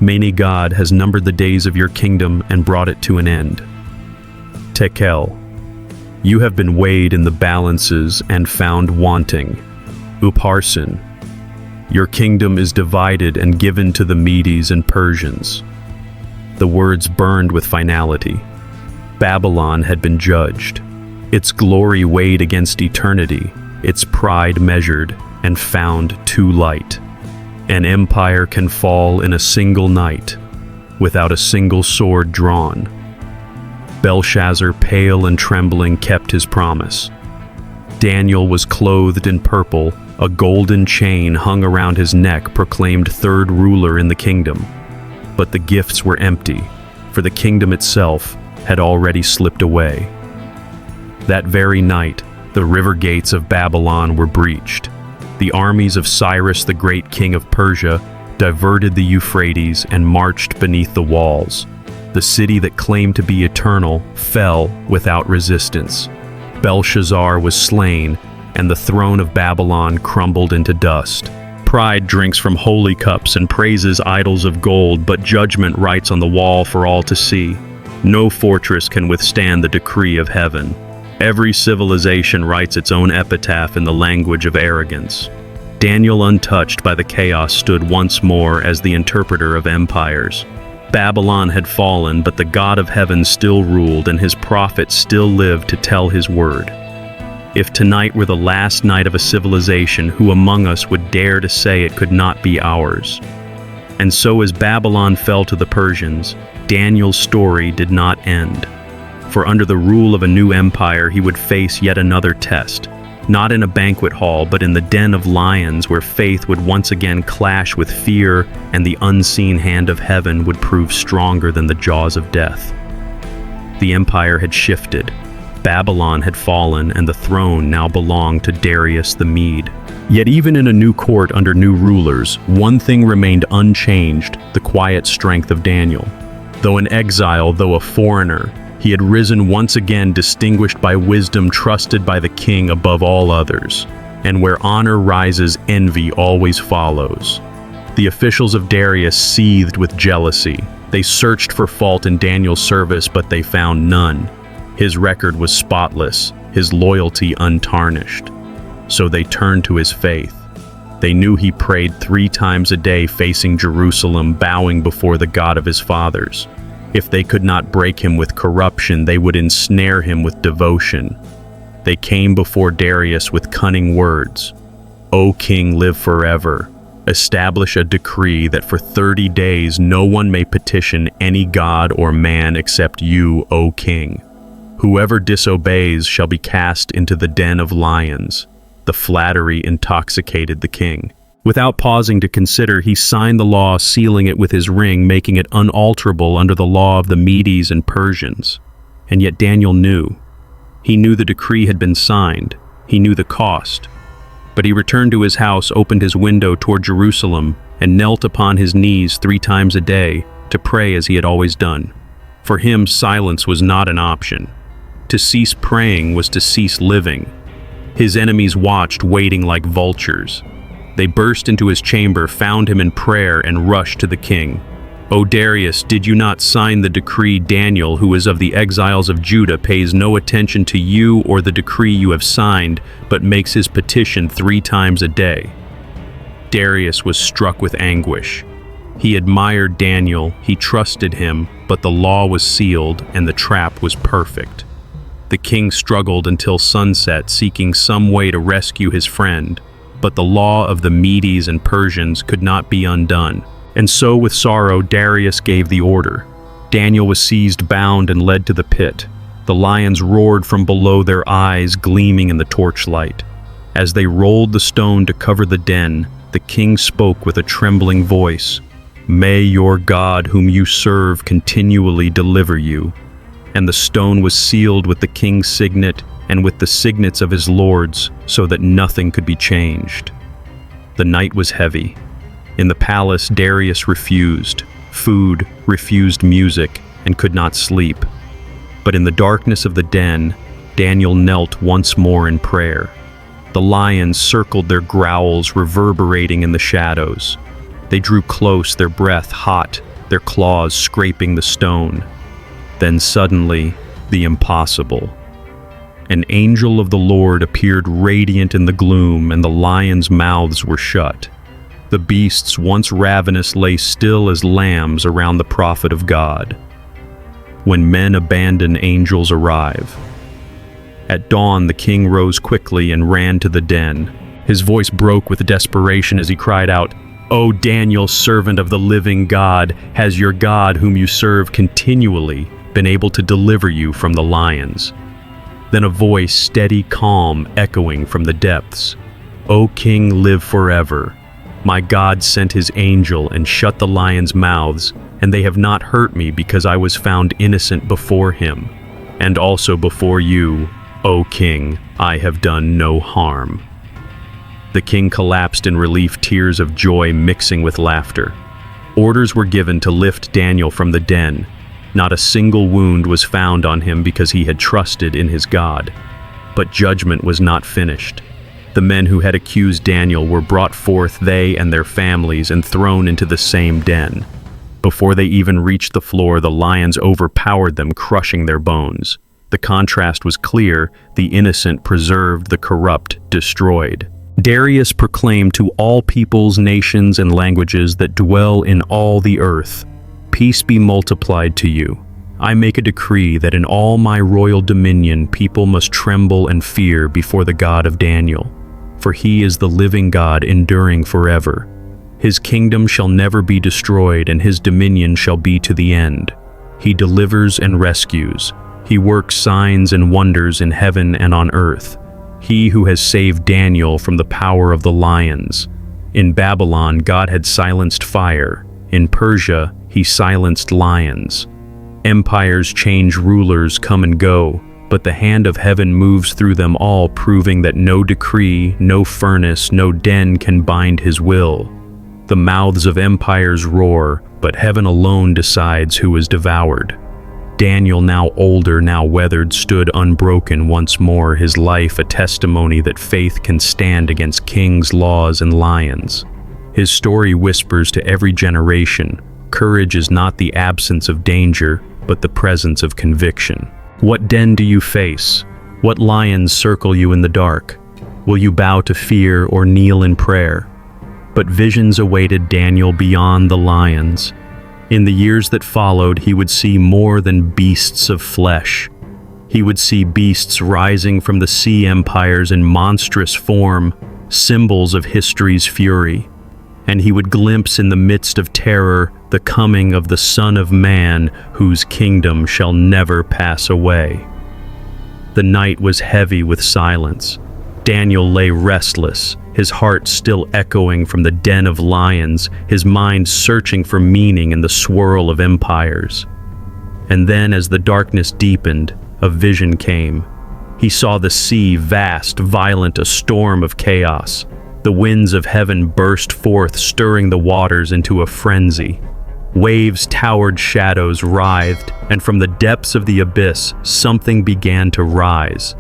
Mene God has numbered the days of your kingdom and brought it to an end. Tekel, you have been weighed in the balances and found wanting. Upharsin, your kingdom is divided and given to the Medes and Persians." The words burned with finality. Babylon had been judged. Its glory weighed against eternity, its pride measured and found too light. An empire can fall in a single night, without a single sword drawn. Belshazzar, pale and trembling, kept his promise. Daniel was clothed in purple, a golden chain hung around his neck proclaimed third ruler in the kingdom. But the gifts were empty, for the kingdom itself had already slipped away. That very night, the river gates of Babylon were breached. The armies of Cyrus, the great king of Persia, diverted the Euphrates and marched beneath the walls. The city that claimed to be eternal fell without resistance. Belshazzar was slain, and the throne of Babylon crumbled into dust. Pride drinks from holy cups and praises idols of gold, but judgment writes on the wall for all to see. No fortress can withstand the decree of heaven. Every civilization writes its own epitaph in the language of arrogance. Daniel, untouched by the chaos, stood once more as the interpreter of empires. Babylon had fallen, but the God of heaven still ruled, and his prophet still lived to tell his word. If tonight were the last night of a civilization, who among us would dare to say it could not be ours? And so as Babylon fell to the Persians, Daniel's story did not end. For under the rule of a new empire, he would face yet another test. Not in a banquet hall, but in the den of lions, where faith would once again clash with fear, and the unseen hand of heaven would prove stronger than the jaws of death. The empire had shifted. Babylon had fallen, and the throne now belonged to Darius the Mede. Yet even in a new court under new rulers, one thing remained unchanged: the quiet strength of Daniel. Though in exile, though a foreigner, he had risen once again, distinguished by wisdom, trusted by the king above all others. And where honor rises, envy always follows. The officials of Darius seethed with jealousy. They searched for fault in Daniel's service, but they found none. His record was spotless, his loyalty untarnished. So they turned to his faith. They knew he prayed 3 times a day, facing Jerusalem, bowing before the God of his fathers. If they could not break him with corruption, they would ensnare him with devotion. They came before Darius with cunning words. "O king, live forever. Establish a decree that for 30 days no one may petition any god or man except you, O king. Whoever disobeys shall be cast into the den of lions." The flattery intoxicated the king. Without pausing to consider, he signed the law, sealing it with his ring, making it unalterable under the law of the Medes and Persians. And yet Daniel knew. He knew the decree had been signed. He knew the cost. But he returned to his house, opened his window toward Jerusalem, and knelt upon his knees 3 times a day to pray as he had always done. For him, silence was not an option. To cease praying was to cease living. His enemies watched, waiting like vultures. They burst into his chamber, found him in prayer, and rushed to the king. "O Darius, did you not sign the decree? Daniel, who is of the exiles of Judah, pays no attention to you or the decree you have signed, but makes his petition 3 times a day." Darius was struck with anguish. He admired Daniel, he trusted him, but the law was sealed and the trap was perfect. The king struggled until sunset, seeking some way to rescue his friend, but the law of the Medes and Persians could not be undone. And so with sorrow Darius gave the order. Daniel was seized, bound, and led to the pit. The lions roared from below, their eyes gleaming in the torchlight. As they rolled the stone to cover the den, the king spoke with a trembling voice, "May your God whom you serve continually deliver you." And the stone was sealed with the king's signet and with the signets of his lords, so that nothing could be changed. The night was heavy. In the palace, Darius refused food, refused music, and could not sleep. But in the darkness of the den, Daniel knelt once more in prayer. The lions circled, their growls reverberating in the shadows. They drew close, their breath hot, their claws scraping the stone. Then suddenly, the impossible. An angel of the Lord appeared radiant in the gloom, and the lions' mouths were shut. The beasts, once ravenous, lay still as lambs around the prophet of God. When men abandon, angels arrive. At dawn, the king rose quickly and ran to the den. His voice broke with desperation as he cried out, "O Daniel, servant of the living God, has your God whom you serve continually been able to deliver you from the lions?" Then a voice, steady, calm, echoing from the depths, "O king, live forever. My God sent his angel and shut the lions' mouths, and they have not hurt me because I was found innocent before him. And also before you, O king, I have done no harm." The king collapsed in relief, tears of joy mixing with laughter. Orders were given to lift Daniel from the den. Not a single wound was found on him because he had trusted in his God. But judgment was not finished. The men who had accused Daniel were brought forth, they and their families, and thrown into the same den. Before they even reached the floor, the lions overpowered them, crushing their bones. The contrast was clear: the innocent preserved, the corrupt destroyed. Darius proclaimed to all peoples, nations, and languages that dwell in all the earth, "Peace be multiplied to you. I make a decree that in all my royal dominion people must tremble and fear before the God of Daniel, for he is the living God, enduring forever. His kingdom shall never be destroyed, and his dominion shall be to the end. He delivers and rescues. He works signs and wonders in heaven and on earth. He who has saved Daniel from the power of the lions. In Babylon, God had silenced fire. In Persia, he silenced lions. Empires change, rulers come and go, but the hand of heaven moves through them all, proving that no decree, no furnace, no den can bind his will. The mouths of empires roar, but heaven alone decides who is devoured. Daniel, now older, now weathered, stood unbroken once more, his life a testimony that faith can stand against kings, laws, and lions. His story whispers to every generation, courage is not the absence of danger, but the presence of conviction. What den do you face? What lions circle you in the dark? Will you bow to fear or kneel in prayer? But visions awaited Daniel beyond the lions. In the years that followed, he would see more than beasts of flesh. He would see beasts rising from the sea empires in monstrous form, symbols of history's fury. And he would glimpse in the midst of terror the coming of the Son of Man, whose kingdom shall never pass away. The night was heavy with silence. Daniel lay restless, his heart still echoing from the den of lions, his mind searching for meaning in the swirl of empires. And then, as the darkness deepened, a vision came. He saw the sea vast, violent, a storm of chaos. The winds of heaven burst forth, stirring the waters into a frenzy. Waves towered, shadows writhed, and from the depths of the abyss, something began to rise.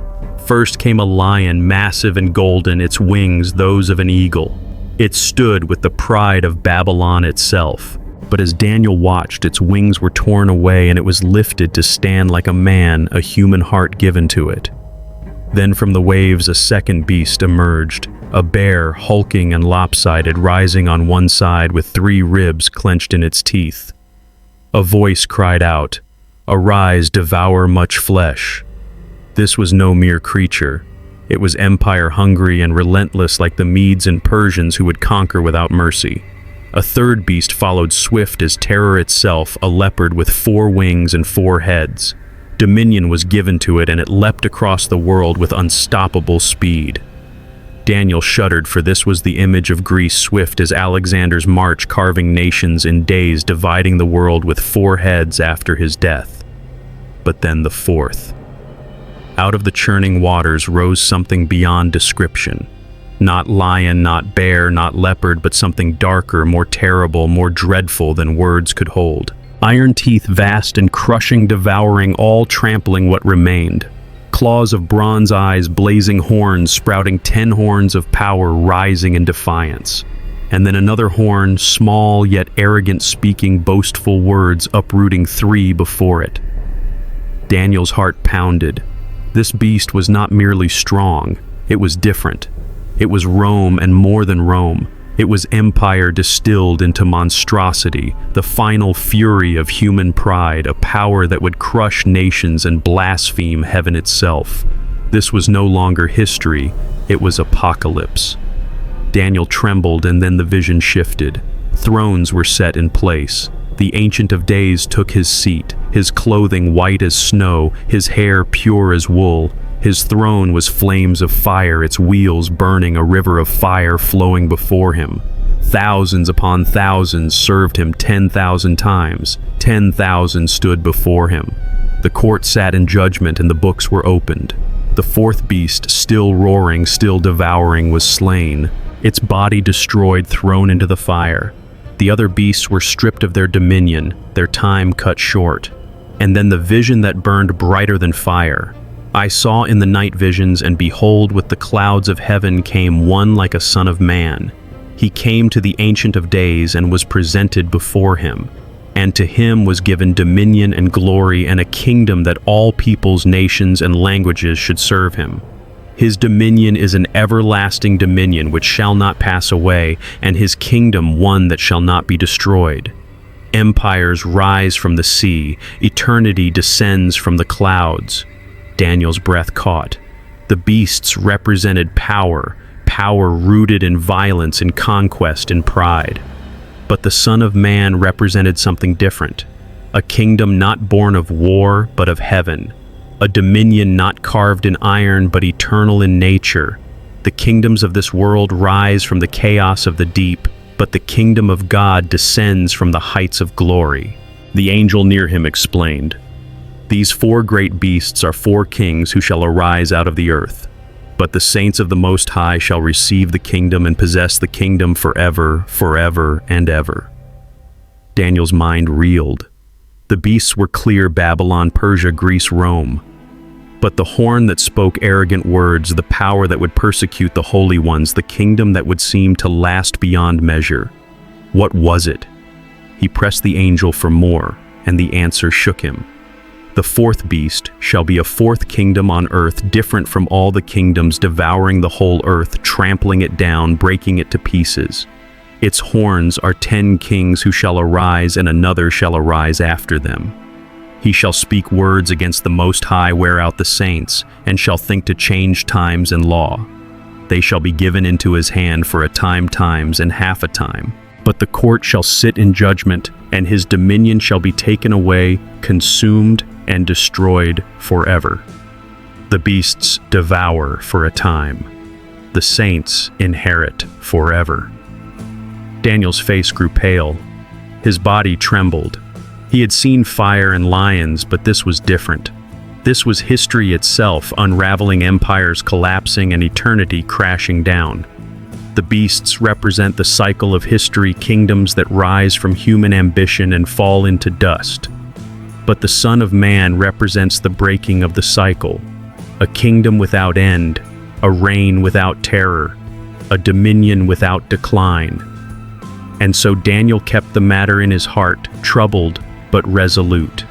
First came a lion, massive and golden, its wings those of an eagle. It stood with the pride of Babylon itself. But as Daniel watched, its wings were torn away and it was lifted to stand like a man, a human heart given to it. Then from the waves a second beast emerged, a bear, hulking and lopsided, rising on one side with 3 ribs clenched in its teeth. A voice cried out, "Arise, devour much flesh." This was no mere creature. It was empire hungry and relentless like the Medes and Persians who would conquer without mercy. A third beast followed, swift as terror itself, a leopard with 4 wings and 4 heads. Dominion was given to it and it leapt across the world with unstoppable speed. Daniel shuddered, for this was the image of Greece, swift as Alexander's march, carving nations in days, dividing the world with 4 heads after his death. But then the 4th. Out of the churning waters rose something beyond description. Not lion, not bear, not leopard, but something darker, more terrible, more dreadful than words could hold. Iron teeth vast and crushing, devouring, all trampling what remained. Claws of bronze eyes, blazing horns, sprouting 10 horns of power, rising in defiance. And then another horn, small yet arrogant, speaking boastful words, uprooting 3 before it. Daniel's heart pounded. This beast was not merely strong, it was different. It was Rome and more than Rome. It was empire distilled into monstrosity, the final fury of human pride, a power that would crush nations and blaspheme heaven itself. This was no longer history, it was apocalypse. Daniel trembled, and then the vision shifted. Thrones were set in place. The Ancient of Days took his seat, his clothing white as snow, his hair pure as wool. His throne was flames of fire, its wheels burning, a river of fire flowing before him. Thousands upon thousands served him 10,000 times. 10,000 stood before him. The court sat in judgment and the books were opened. The 4th beast, still roaring, still devouring, was slain. Its body destroyed, thrown into the fire. The other beasts were stripped of their dominion, their time cut short. And then the vision that burned brighter than fire. I saw in the night visions, and behold, with the clouds of heaven came one like a son of man. He came to the Ancient of Days and was presented before him. And to him was given dominion and glory and a kingdom that all peoples, nations, and languages should serve him. His dominion is an everlasting dominion which shall not pass away, and his kingdom one that shall not be destroyed. Empires rise from the sea, eternity descends from the clouds. Daniel's breath caught. The beasts represented power, power rooted in violence and conquest and pride. But the Son of Man represented something different, a kingdom not born of war but of heaven, a dominion not carved in iron but eternal in nature. The kingdoms of this world rise from the chaos of the deep, but the kingdom of God descends from the heights of glory. The angel near him explained, "These 4 great beasts are 4 kings who shall arise out of the earth. But the saints of the Most High shall receive the kingdom and possess the kingdom forever, forever, and ever." Daniel's mind reeled. The beasts were clear: Babylon, Persia, Greece, Rome. But the horn that spoke arrogant words, the power that would persecute the holy ones, the kingdom that would seem to last beyond measure. What was it? He pressed the angel for more, and the answer shook him. The 4th beast shall be a 4th kingdom on earth, different from all the kingdoms, devouring the whole earth, trampling it down, breaking it to pieces. Its horns are 10 kings who shall arise, and another shall arise after them. He shall speak words against the Most High, wear out the saints, and shall think to change times and law. They shall be given into his hand for a time, times, and half a time. But the court shall sit in judgment, and his dominion shall be taken away, consumed, and destroyed forever. The beasts devour for a time. The saints inherit forever. Daniel's face grew pale. His body trembled. He had seen fire and lions, but this was different. This was history itself, unraveling empires collapsing and eternity crashing down. The beasts represent the cycle of history, kingdoms that rise from human ambition and fall into dust. But the Son of Man represents the breaking of the cycle, a kingdom without end, a reign without terror, a dominion without decline. And so Daniel kept the matter in his heart, troubled but resolute.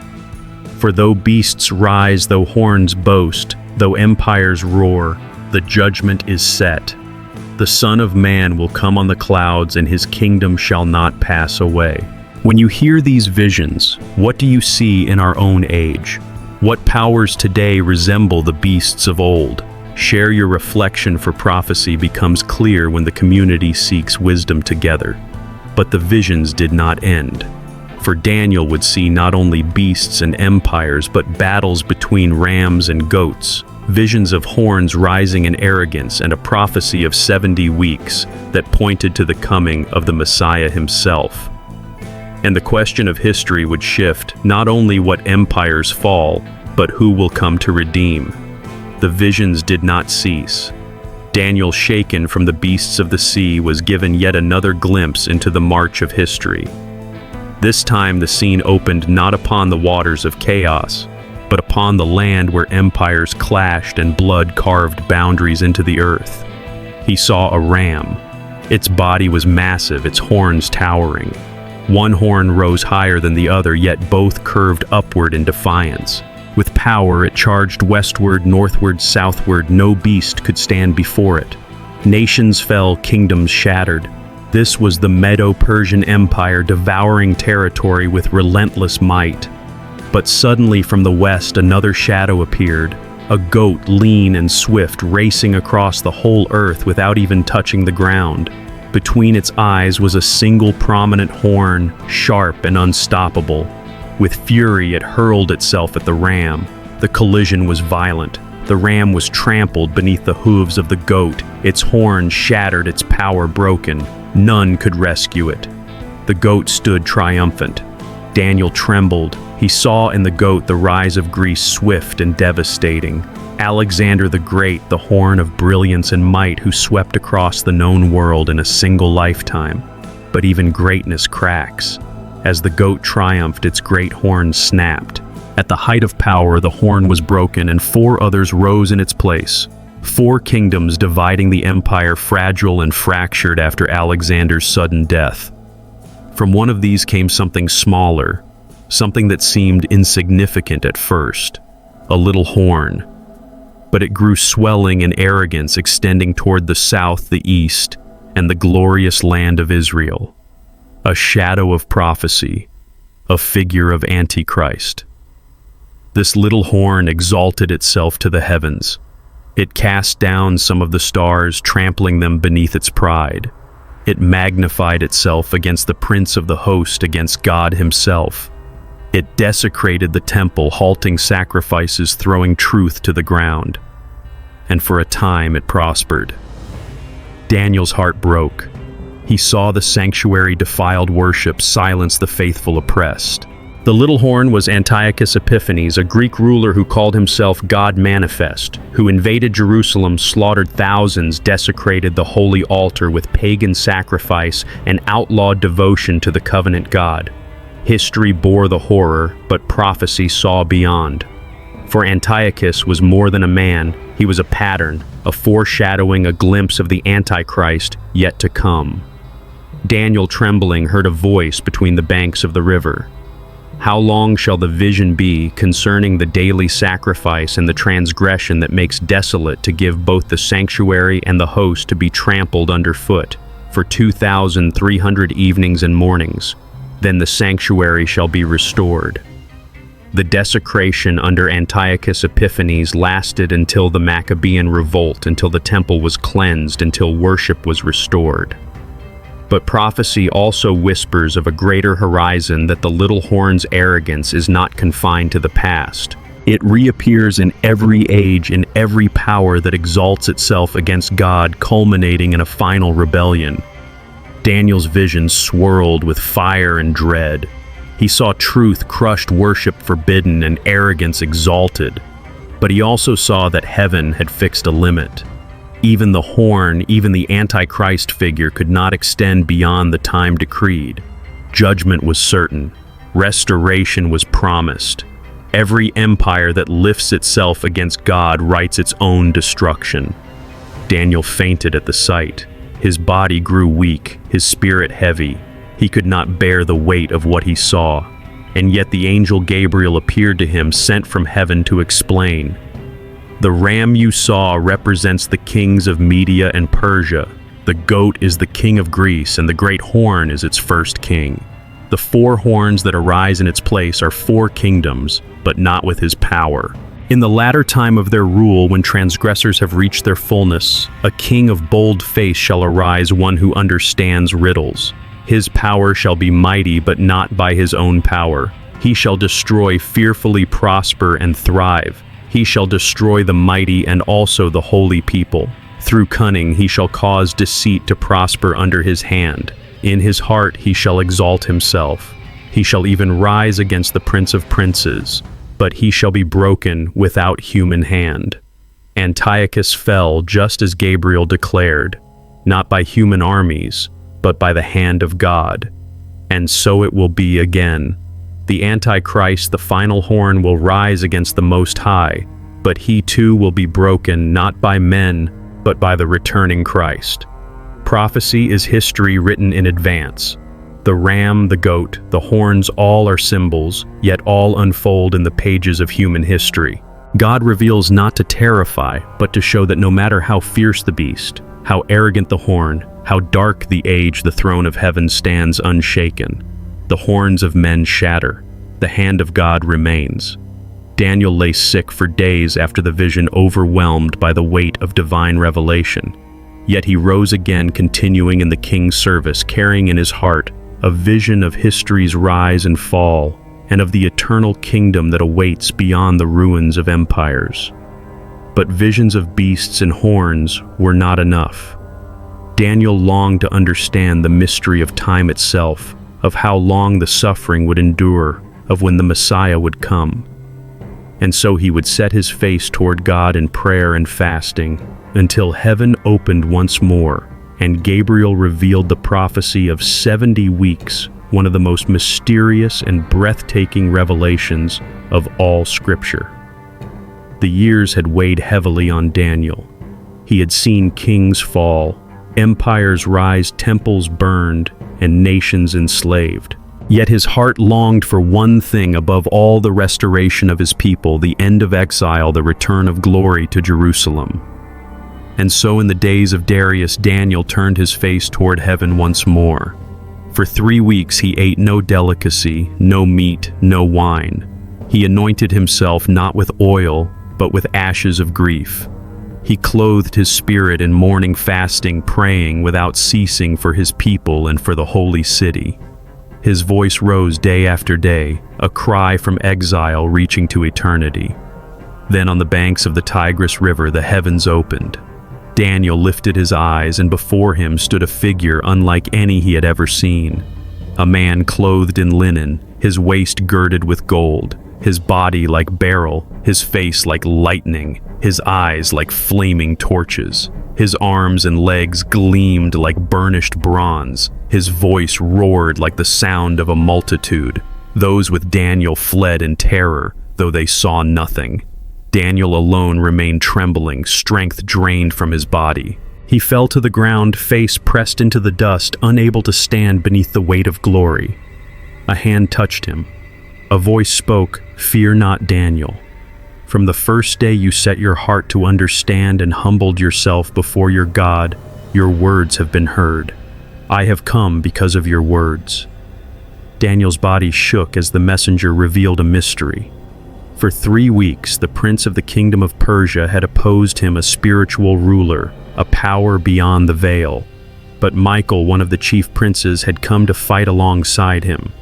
For though beasts rise, though horns boast, though empires roar, the judgment is set. The Son of Man will come on the clouds, and his kingdom shall not pass away. When you hear these visions, what do you see in our own age? What powers today resemble the beasts of old? Share your reflection, for prophecy becomes clear when the community seeks wisdom together. But the visions did not end. For Daniel would see not only beasts and empires, but battles between rams and goats, visions of horns rising in arrogance, and a prophecy of 70 weeks that pointed to the coming of the Messiah himself. And the question of history would shift, not only what empires fall, but who will come to redeem. The visions did not cease. Daniel, shaken from the beasts of the sea, was given yet another glimpse into the march of history. This time the scene opened not upon the waters of chaos, but upon the land where empires clashed and blood carved boundaries into the earth. He saw a ram. Its body was massive, its horns towering. One horn rose higher than the other, yet both curved upward in defiance. With power, it charged westward, northward, southward. No beast could stand before it. Nations fell, kingdoms shattered. This was the Medo-Persian Empire, devouring territory with relentless might. But suddenly from the west another shadow appeared, a goat, lean and swift, racing across the whole earth without even touching the ground. Between its eyes was a single prominent horn, sharp and unstoppable. With fury it hurled itself at the ram. The collision was violent. The ram was trampled beneath the hooves of the goat, its horn shattered, its power broken. None could rescue it. The goat stood triumphant. Daniel trembled. He saw in the goat the rise of Greece, swift and devastating. Alexander the Great, the horn of brilliance and might, who swept across the known world in a single lifetime. But even greatness cracks. As the goat triumphed, its great horn snapped. At the height of power, the horn was broken, and 4 others rose in its place. 4 kingdoms dividing the empire, fragile and fractured after Alexander's sudden death. From one of these came something smaller, something that seemed insignificant at first, a little horn. But it grew swelling in arrogance, extending toward the south, the east, and the glorious land of Israel. A shadow of prophecy, a figure of Antichrist. This little horn exalted itself to the heavens. It cast down some of the stars, trampling them beneath its pride. It magnified itself against the prince of the host, against God himself. It desecrated the temple, halting sacrifices, throwing truth to the ground. And for a time it prospered. Daniel's heart broke. He saw the sanctuary defiled worship, silence the faithful oppressed. The little horn was Antiochus Epiphanes, a Greek ruler who called himself God Manifest, who invaded Jerusalem, slaughtered thousands, desecrated the holy altar with pagan sacrifice, and outlawed devotion to the covenant God. History bore the horror, but prophecy saw beyond. For Antiochus was more than a man, he was a pattern, a foreshadowing, a glimpse of the Antichrist yet to come. Daniel, trembling, heard a voice between the banks of the river. How long shall the vision be concerning the daily sacrifice and the transgression that makes desolate, to give both the sanctuary and the host to be trampled underfoot, for 2,300 evenings and mornings? Then the sanctuary shall be restored. The desecration under Antiochus Epiphanes lasted until the Maccabean revolt, until the temple was cleansed, until worship was restored. But prophecy also whispers of a greater horizon, that the little horn's arrogance is not confined to the past. It reappears in every age, in every power that exalts itself against God, culminating in a final rebellion. Daniel's vision swirled with fire and dread. He saw truth crushed, worship forbidden, and arrogance exalted. But he also saw that heaven had fixed a limit. Even the horn, even the Antichrist figure could not extend beyond the time decreed. Judgment was certain. Restoration was promised. Every empire that lifts itself against God writes its own destruction. Daniel fainted at the sight. His body grew weak, his spirit heavy. He could not bear the weight of what he saw. And yet the angel Gabriel appeared to him, sent from heaven to explain. The ram you saw represents the kings of Media and Persia. The goat is the king of Greece, and the great horn is its first king. The 4 horns that arise in its place are 4 kingdoms, but not with his power. In the latter time of their rule, when transgressors have reached their fullness, a king of bold face shall arise, one who understands riddles. His power shall be mighty, but not by his own power. He shall destroy, fearfully prosper, and thrive. He shall destroy the mighty and also the holy people. Through cunning he shall cause deceit to prosper under his hand. In his heart he shall exalt himself. He shall even rise against the prince of princes, but he shall be broken without human hand. Antiochus fell just as Gabriel declared, not by human armies, but by the hand of God. And so it will be again. The Antichrist, the final horn, will rise against the Most High, but he too will be broken not by men, but by the returning Christ. Prophecy is history written in advance. The ram, the goat, the horns, all are symbols, yet all unfold in the pages of human history. God reveals not to terrify, but to show that no matter how fierce the beast, how arrogant the horn, how dark the age, the throne of heaven stands unshaken. The horns of men shatter. The hand of God remains. Daniel lay sick for days after the vision, overwhelmed by the weight of divine revelation. Yet he rose again, continuing in the king's service, carrying in his heart a vision of history's rise and fall, and of the eternal kingdom that awaits beyond the ruins of empires. But visions of beasts and horns were not enough. Daniel longed to understand the mystery of time itself, of how long the suffering would endure, of when the Messiah would come. And so he would set his face toward God in prayer and fasting, until heaven opened once more, and Gabriel revealed the prophecy of 70 weeks, one of the most mysterious and breathtaking revelations of all Scripture. The years had weighed heavily on Daniel. He had seen kings fall, empires rise, temples burned, and nations enslaved. Yet his heart longed for one thing above all: the restoration of his people, the end of exile, the return of glory to Jerusalem. And so in the days of Darius, Daniel turned his face toward heaven once more. For 3 weeks he ate no delicacy, no meat, no wine. He anointed himself not with oil, but with ashes of grief. He clothed his spirit in mourning, fasting, praying without ceasing for his people and for the holy city. His voice rose day after day, a cry from exile reaching to eternity. Then on the banks of the Tigris River the heavens opened. Daniel lifted his eyes, and before him stood a figure unlike any he had ever seen. A man clothed in linen, his waist girded with gold, his body like beryl, his face like lightning, his eyes like flaming torches. His arms and legs gleamed like burnished bronze. His voice roared like the sound of a multitude. Those with Daniel fled in terror, though they saw nothing. Daniel alone remained trembling, strength drained from his body. He fell to the ground, face pressed into the dust, unable to stand beneath the weight of glory. A hand touched him. A voice spoke, "Fear not, Daniel. From the first day you set your heart to understand and humbled yourself before your God, your words have been heard. I have come because of your words." Daniel's body shook as the messenger revealed a mystery. For 3 weeks, the prince of the kingdom of Persia had opposed him, a spiritual ruler, a power beyond the veil. But Michael, one of the chief princes, had come to fight alongside him.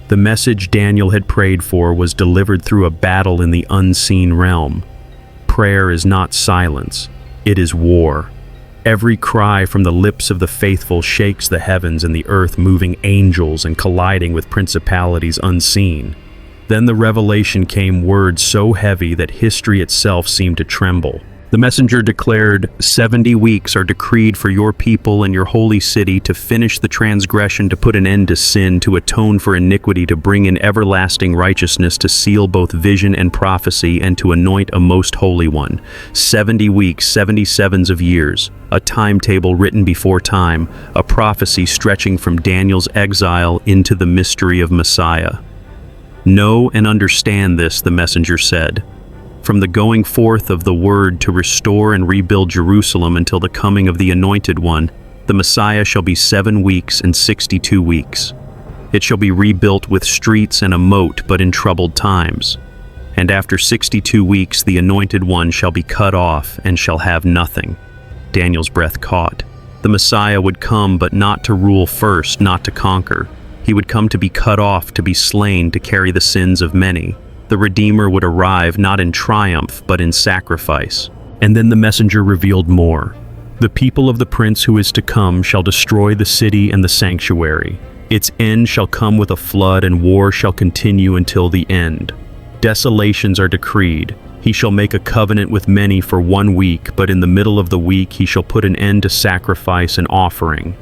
The message Daniel had prayed for was delivered through a battle in the unseen realm. Prayer is not silence, it is war. Every cry from the lips of the faithful shakes the heavens and the earth, moving angels and colliding with principalities unseen. Then the revelation came, words so heavy that history itself seemed to tremble. The messenger declared, 70 weeks are decreed for your people and your holy city to finish the transgression, to put an end to sin, to atone for iniquity, to bring in everlasting righteousness, to seal both vision and prophecy, and to anoint a most holy one. 70 weeks, 77s of years, a timetable written before time, a prophecy stretching from Daniel's exile into the mystery of Messiah. Know and understand this, the messenger said. From the going forth of the word to restore and rebuild Jerusalem until the coming of the Anointed One, the Messiah shall be 7 weeks and 62 weeks. It shall be rebuilt with streets and a moat, but in troubled times. And after 62 weeks the Anointed One shall be cut off and shall have nothing. Daniel's breath caught. The Messiah would come, but not to rule first, not to conquer. He would come to be cut off, to be slain, to carry the sins of many. The Redeemer would arrive not in triumph, but in sacrifice. And then the messenger revealed more. The people of the prince who is to come shall destroy the city and the sanctuary. Its end shall come with a flood, and war shall continue until the end. Desolations are decreed. He shall make a covenant with many for 1 week, but in the middle of the week he shall put an end to sacrifice and offering.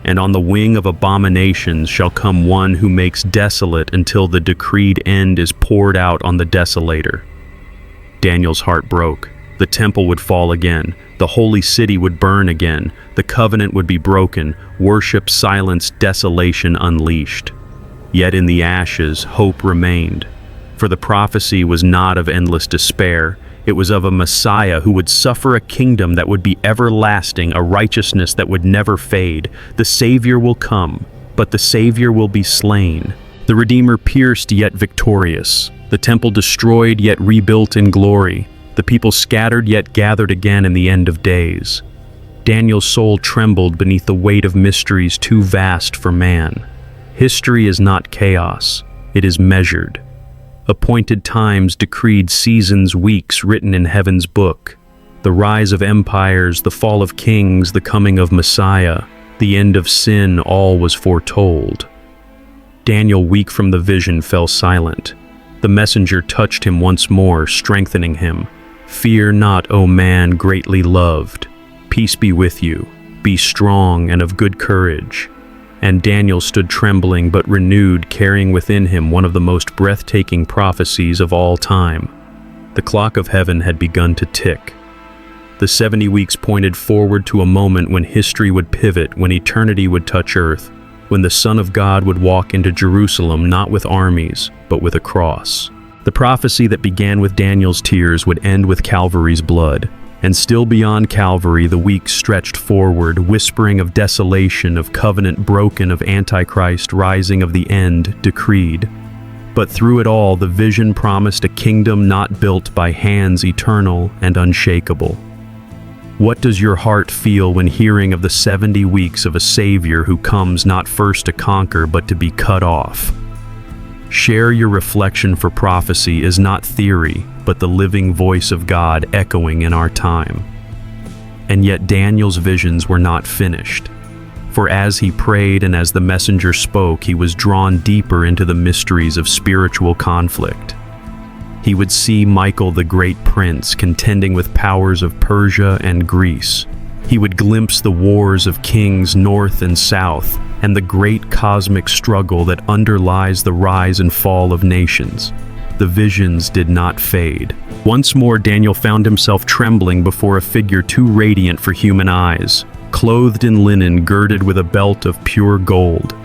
And on the wing of abominations shall come one who makes desolate until the decreed end is poured out on the desolator. Daniel's heart broke. The temple would fall again. The holy city would burn again. The covenant would be broken. Worship silenced, desolation unleashed. Yet in the ashes, hope remained. For the prophecy was not of endless despair. It was of a Messiah who would suffer a kingdom that would be everlasting, a righteousness that would never fade. The Savior will come, but the Savior will be slain. The Redeemer pierced yet victorious. The temple destroyed yet rebuilt in glory. The people scattered yet gathered again in the end of days. Daniel's soul trembled beneath the weight of mysteries too vast for man. History is not chaos, it is measured. Appointed times decreed seasons, weeks written in heaven's book. The rise of empires, the fall of kings, the coming of Messiah, the end of sin, all was foretold. Daniel, weak from the vision, fell silent. The messenger touched him once more, strengthening him. Fear not, O man greatly loved. Peace be with you. Be strong and of good courage. And Daniel stood trembling but renewed, carrying within him one of the most breathtaking prophecies of all time. The clock of heaven had begun to tick. The 70 weeks pointed forward to a moment when history would pivot, when eternity would touch earth, when the Son of God would walk into Jerusalem not with armies, but with a cross. The prophecy that began with Daniel's tears would end with Calvary's blood. And still beyond Calvary, the weeks stretched forward, whispering of desolation, of covenant broken, of Antichrist rising, of the end decreed. But through it all, the vision promised a kingdom not built by hands, eternal and unshakable. What does your heart feel when hearing of the 70 weeks of a Savior who comes not first to conquer, but to be cut off? Share your reflection, for prophecy is not theory, but the living voice of God echoing in our time. And yet Daniel's visions were not finished. For as he prayed and as the messenger spoke, he was drawn deeper into the mysteries of spiritual conflict. He would see Michael the great prince contending with powers of Persia and Greece. He would glimpse the wars of kings north and south, and the great cosmic struggle that underlies the rise and fall of nations. The visions did not fade. Once more Daniel found himself trembling before a figure too radiant for human eyes, clothed in linen, girded with a belt of pure gold.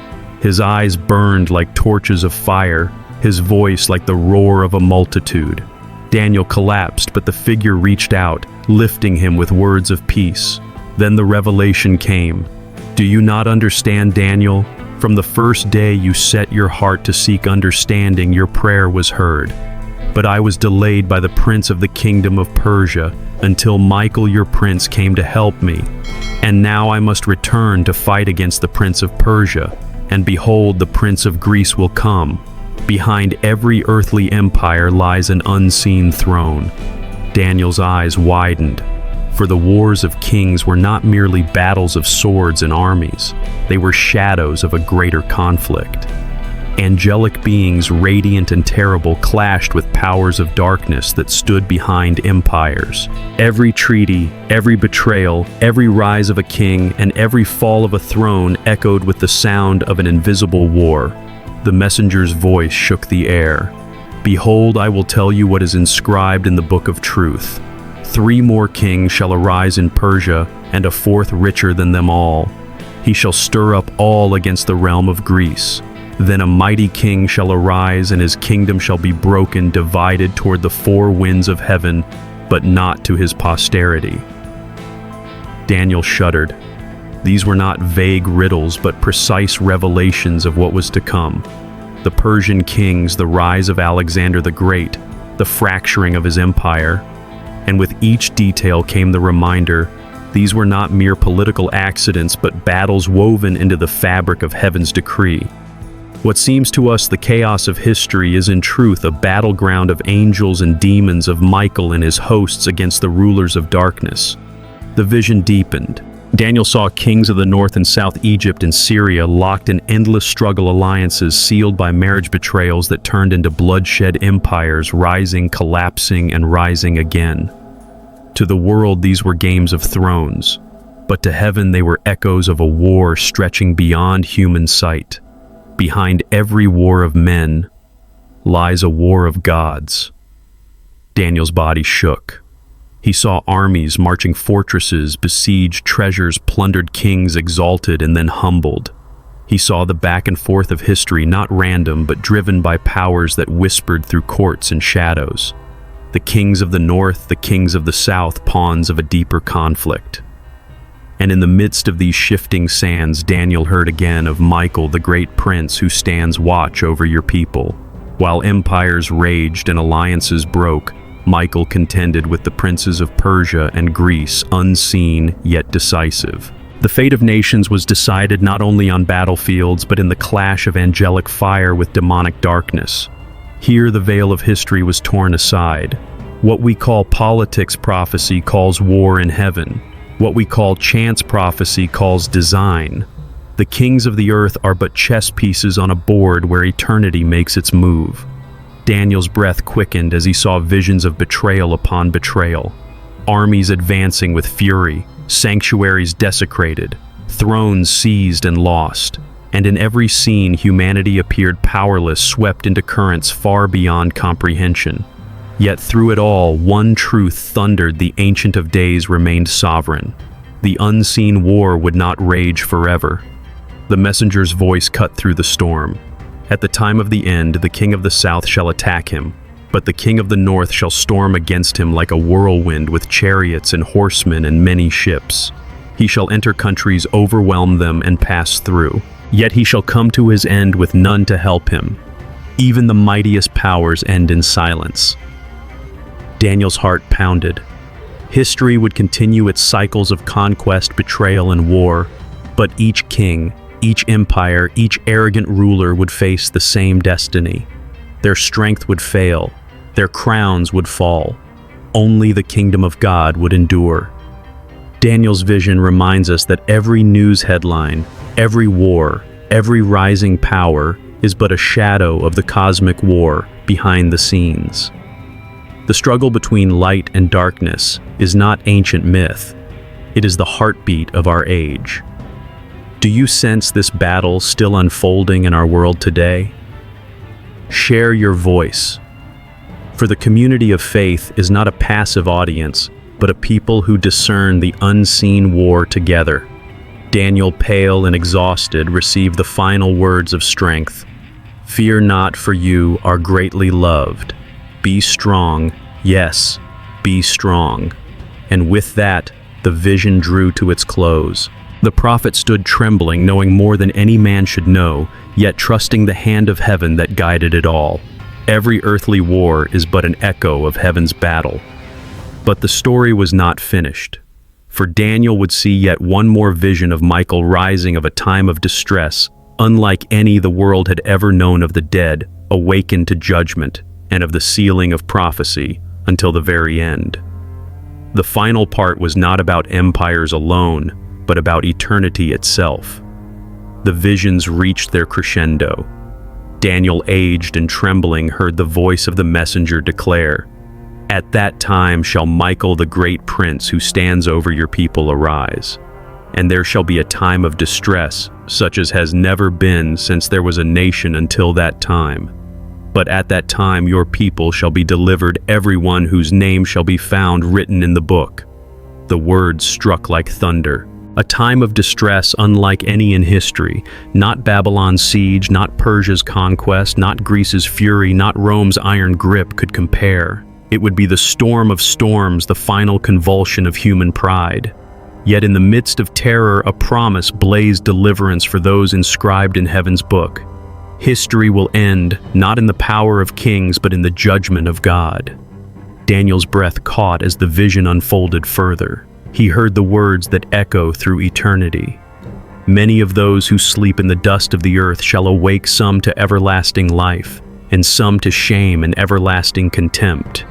His eyes burned like torches of fire, his voice like the roar of a multitude. Daniel collapsed, but the figure reached out, lifting him with words of peace. Then the revelation came. Do you not understand, Daniel? From the first day you set your heart to seek understanding, your prayer was heard. But I was delayed by the prince of the kingdom of Persia, until Michael your prince came to help me. And now I must return to fight against the prince of Persia. And behold, the prince of Greece will come. Behind every earthly empire lies an unseen throne. Daniel's eyes widened, for the wars of kings were not merely battles of swords and armies. They were shadows of a greater conflict. Angelic beings, radiant and terrible, clashed with powers of darkness that stood behind empires. Every treaty, every betrayal, every rise of a king, and every fall of a throne echoed with the sound of an invisible war. The messenger's voice shook the air. "Behold, I will tell you what is inscribed in the book of truth. 3 more kings shall arise in Persia, and a 4th richer than them all. He shall stir up all against the realm of Greece. Then a mighty king shall arise, and his kingdom shall be broken, divided toward the 4 winds of heaven, but not to his posterity." Daniel shuddered. These were not vague riddles, but precise revelations of what was to come. The Persian kings, the rise of Alexander the Great, the fracturing of his empire. And with each detail came the reminder, these were not mere political accidents, but battles woven into the fabric of heaven's decree. What seems to us the chaos of history is in truth a battleground of angels and demons, of Michael and his hosts against the rulers of darkness. The vision deepened. Daniel saw kings of the north and south, Egypt and Syria, locked in endless struggle alliances sealed by marriage betrayals that turned into bloodshed empires, rising, collapsing, and rising again. To the world, these were games of thrones, but to heaven they were echoes of a war stretching beyond human sight. Behind every war of men lies a war of gods. Daniel's body shook. He saw armies marching fortresses, besieged treasures, plundered kings exalted and then humbled. He saw the back and forth of history, not random, but driven by powers that whispered through courts and shadows. The kings of the north, the kings of the south, pawns of a deeper conflict. And in the midst of these shifting sands, Daniel heard again of Michael, the great prince who stands watch over your people. While empires raged and alliances broke, Michael contended with the princes of Persia and Greece, unseen yet decisive. The fate of nations was decided not only on battlefields, but in the clash of angelic fire with demonic darkness. Here the veil of history was torn aside. What we call politics prophecy calls war in heaven. What we call chance prophecy calls design. The kings of the earth are but chess pieces on a board where eternity makes its move. Daniel's breath quickened as he saw visions of betrayal upon betrayal. Armies advancing with fury, sanctuaries desecrated, thrones seized and lost. And in every scene, humanity appeared powerless, swept into currents far beyond comprehension. Yet through it all, one truth thundered: the Ancient of Days remained sovereign. The unseen war would not rage forever. The messenger's voice cut through the storm. At the time of the end, the king of the south shall attack him, but the king of the north shall storm against him like a whirlwind, with chariots and horsemen and many ships. He shall enter countries, overwhelm them, and pass through. Yet he shall come to his end with none to help him. Even the mightiest powers end in silence. Daniel's heart pounded. History would continue its cycles of conquest, betrayal, and war, but each king, each empire, each arrogant ruler would face the same destiny. Their strength would fail, their crowns would fall. Only the kingdom of God would endure. Daniel's vision reminds us that every news headline, every war, every rising power is but a shadow of the cosmic war behind the scenes. The struggle between light and darkness is not ancient myth. It is the heartbeat of our age. Do you sense this battle still unfolding in our world today? Share your voice. For the community of faith is not a passive audience, but a people who discern the unseen war together. Daniel, pale and exhausted, received the final words of strength. "Fear not, for you are greatly loved. Be strong, yes, be strong." And with that, the vision drew to its close. The prophet stood trembling, knowing more than any man should know, yet trusting the hand of heaven that guided it all. Every earthly war is but an echo of heaven's battle. But the story was not finished, for Daniel would see yet one more vision of Michael rising, of a time of distress, unlike any the world had ever known, of the dead, awakened to judgment, and of the sealing of prophecy until the very end. The final part was not about empires alone, but about eternity itself. The visions reached their crescendo. Daniel, aged and trembling, heard the voice of the messenger declare, "At that time shall Michael the great prince who stands over your people arise. And there shall be a time of distress, such as has never been since there was a nation until that time. But at that time your people shall be delivered, everyone whose name shall be found written in the book." The words struck like thunder. A time of distress unlike any in history. Not Babylon's siege, not Persia's conquest, not Greece's fury, not Rome's iron grip could compare. It would be the storm of storms, the final convulsion of human pride. Yet in the midst of terror, a promise blazed deliverance for those inscribed in heaven's book. History will end, not in the power of kings, but in the judgment of God. Daniel's breath caught as the vision unfolded further. He heard the words that echo through eternity. "Many of those who sleep in the dust of the earth shall awake, some to everlasting life, and some to shame and everlasting contempt.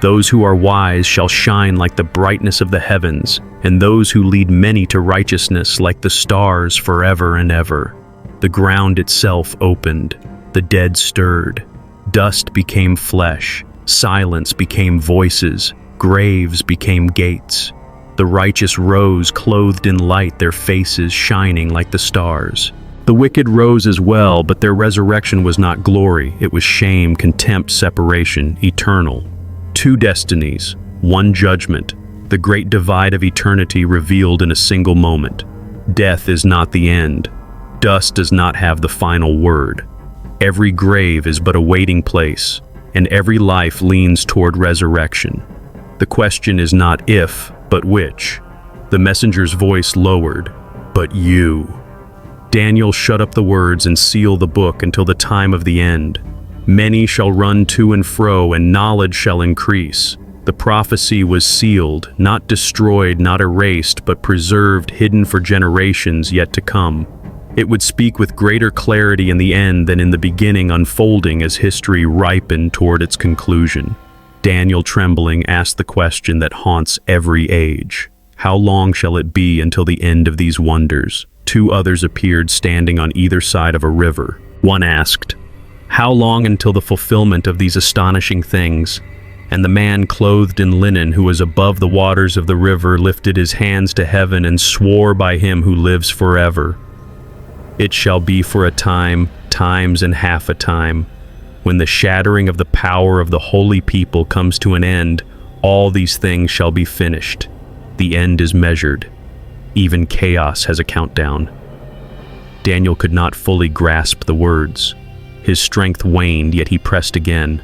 Those who are wise shall shine like the brightness of the heavens, and those who lead many to righteousness like the stars forever and ever." The ground itself opened, the dead stirred, dust became flesh, silence became voices, graves became gates. The righteous rose clothed in light, their faces shining like the stars. The wicked rose as well, but their resurrection was not glory, it was shame, contempt, separation, eternal. Two destinies, one judgment, the great divide of eternity revealed in a single moment. Death is not the end. Dust does not have the final word. Every grave is but a waiting place, and every life leans toward resurrection. The question is not if, but which. The messenger's voice lowered, "But you." Daniel shut up the words and sealed the book until the time of the end. Many shall run to and fro, and knowledge shall increase. The prophecy was sealed, not destroyed, not erased, but preserved, hidden for generations yet to come. It would speak with greater clarity in the end than in the beginning, unfolding as history ripened toward its conclusion. Daniel, trembling, asked the question that haunts every age. How long shall it be until the end of these wonders? Two others appeared standing on either side of a river. One asked, "How long until the fulfillment of these astonishing things?" And the man clothed in linen who was above the waters of the river lifted his hands to heaven and swore by him who lives forever. "It shall be for a time, times and half a time. When the shattering of the power of the holy people comes to an end, all these things shall be finished. The end is measured. Even chaos has a countdown." Daniel could not fully grasp the words. His strength waned, yet he pressed again.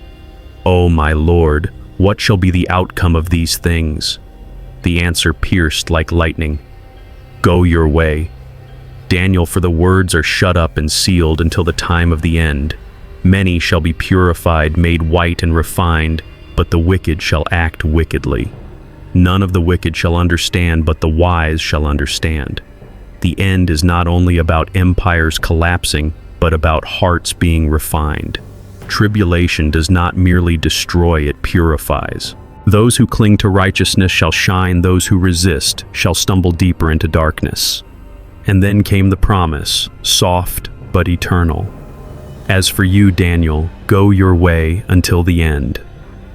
"O my Lord, what shall be the outcome of these things?" The answer pierced like lightning. "Go your way. Daniel, for the words are shut up and sealed until the time of the end. Many shall be purified, made white and refined, but the wicked shall act wickedly. None of the wicked shall understand, but the wise shall understand. The end is not only about empires collapsing, but about hearts being refined. Tribulation does not merely destroy, it purifies. Those who cling to righteousness shall shine, those who resist shall stumble deeper into darkness." And then came the promise, soft but eternal. "As for you, Daniel, go your way until the end.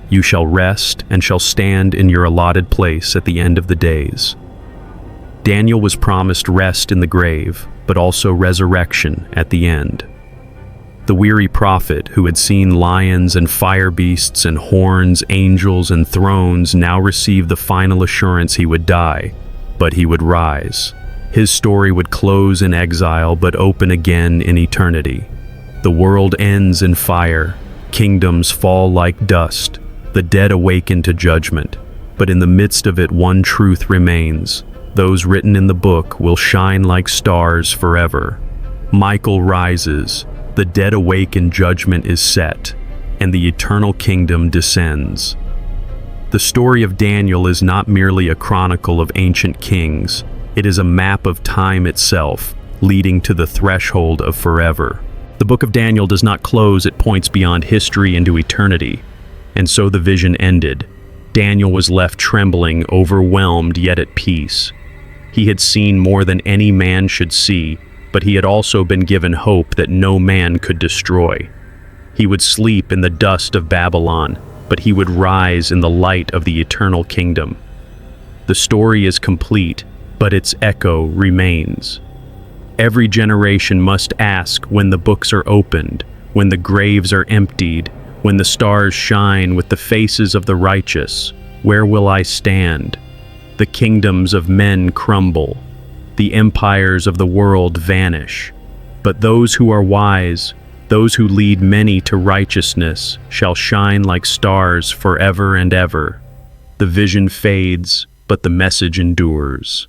You shall rest and shall stand in your allotted place at the end of the days." Daniel was promised rest in the grave, but also resurrection at the end. The weary prophet, who had seen lions and fire beasts and horns, angels and thrones, now received the final assurance he would die, but he would rise. His story would close in exile, but open again in eternity. The world ends in fire, kingdoms fall like dust, the dead awaken to judgment. But in the midst of it, one truth remains. Those written in the book will shine like stars forever. Michael rises, the dead awaken, judgment is set, and the eternal kingdom descends. The story of Daniel is not merely a chronicle of ancient kings. It is a map of time itself, leading to the threshold of forever. The book of Daniel does not close, it points beyond history into eternity. And so the vision ended. Daniel was left trembling, overwhelmed, yet at peace. He had seen more than any man should see, but he had also been given hope that no man could destroy. He would sleep in the dust of Babylon, but he would rise in the light of the eternal kingdom. The story is complete, but its echo remains. Every generation must ask when the books are opened, when the graves are emptied, when the stars shine with the faces of the righteous, where will I stand? The kingdoms of men crumble, the empires of the world vanish, but those who are wise, those who lead many to righteousness, shall shine like stars forever and ever. The vision fades, but the message endures.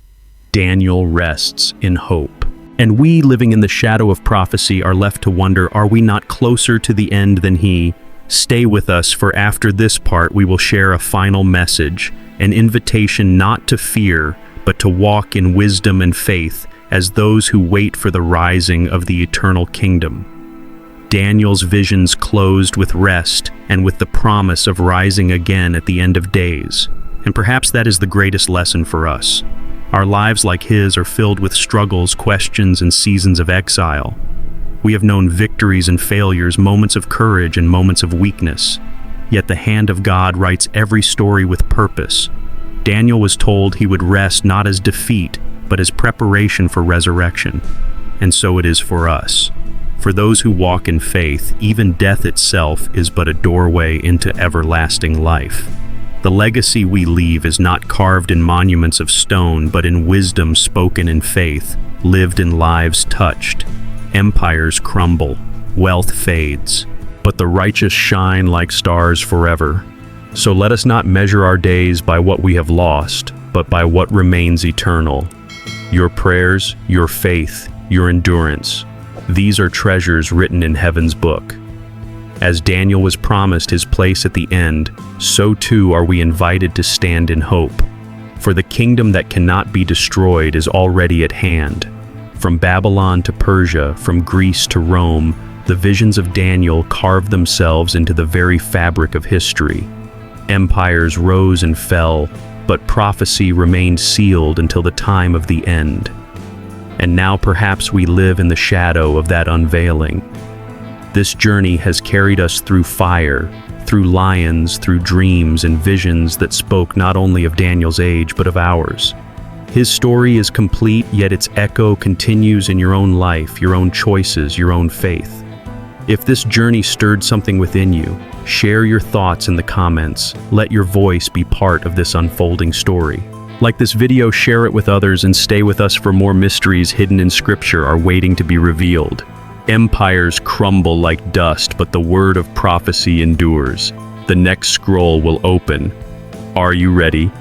Daniel rests in hope. And we, living in the shadow of prophecy, are left to wonder, are we not closer to the end than he? Stay with us, for after this part we will share a final message, an invitation not to fear, but to walk in wisdom and faith as those who wait for the rising of the eternal kingdom. Daniel's visions closed with rest and with the promise of rising again at the end of days. And perhaps that is the greatest lesson for us. Our lives, like his, are filled with struggles, questions, and seasons of exile. We have known victories and failures, moments of courage and moments of weakness. Yet the hand of God writes every story with purpose. Daniel was told he would rest not as defeat, but as preparation for resurrection. And so it is for us. For those who walk in faith, even death itself is but a doorway into everlasting life. The legacy we leave is not carved in monuments of stone, but in wisdom spoken in faith, lived in lives touched. Empires crumble, wealth fades, but the righteous shine like stars forever. So let us not measure our days by what we have lost, but by what remains eternal. Your prayers, your faith, your endurance, these are treasures written in heaven's book. As Daniel was promised his place at the end, so too are we invited to stand in hope. For the kingdom that cannot be destroyed is already at hand. From Babylon to Persia, from Greece to Rome, the visions of Daniel carved themselves into the very fabric of history. Empires rose and fell, but prophecy remained sealed until the time of the end. And now perhaps we live in the shadow of that unveiling. This journey has carried us through fire, through lions, through dreams and visions that spoke not only of Daniel's age, but of ours. His story is complete, yet its echo continues in your own life, your own choices, your own faith. If this journey stirred something within you, share your thoughts in the comments. Let your voice be part of this unfolding story. Like this video, share it with others, and stay with us for more mysteries hidden in Scripture are waiting to be revealed. Empires crumble like dust, but the word of prophecy endures. The next scroll will open. Are you ready?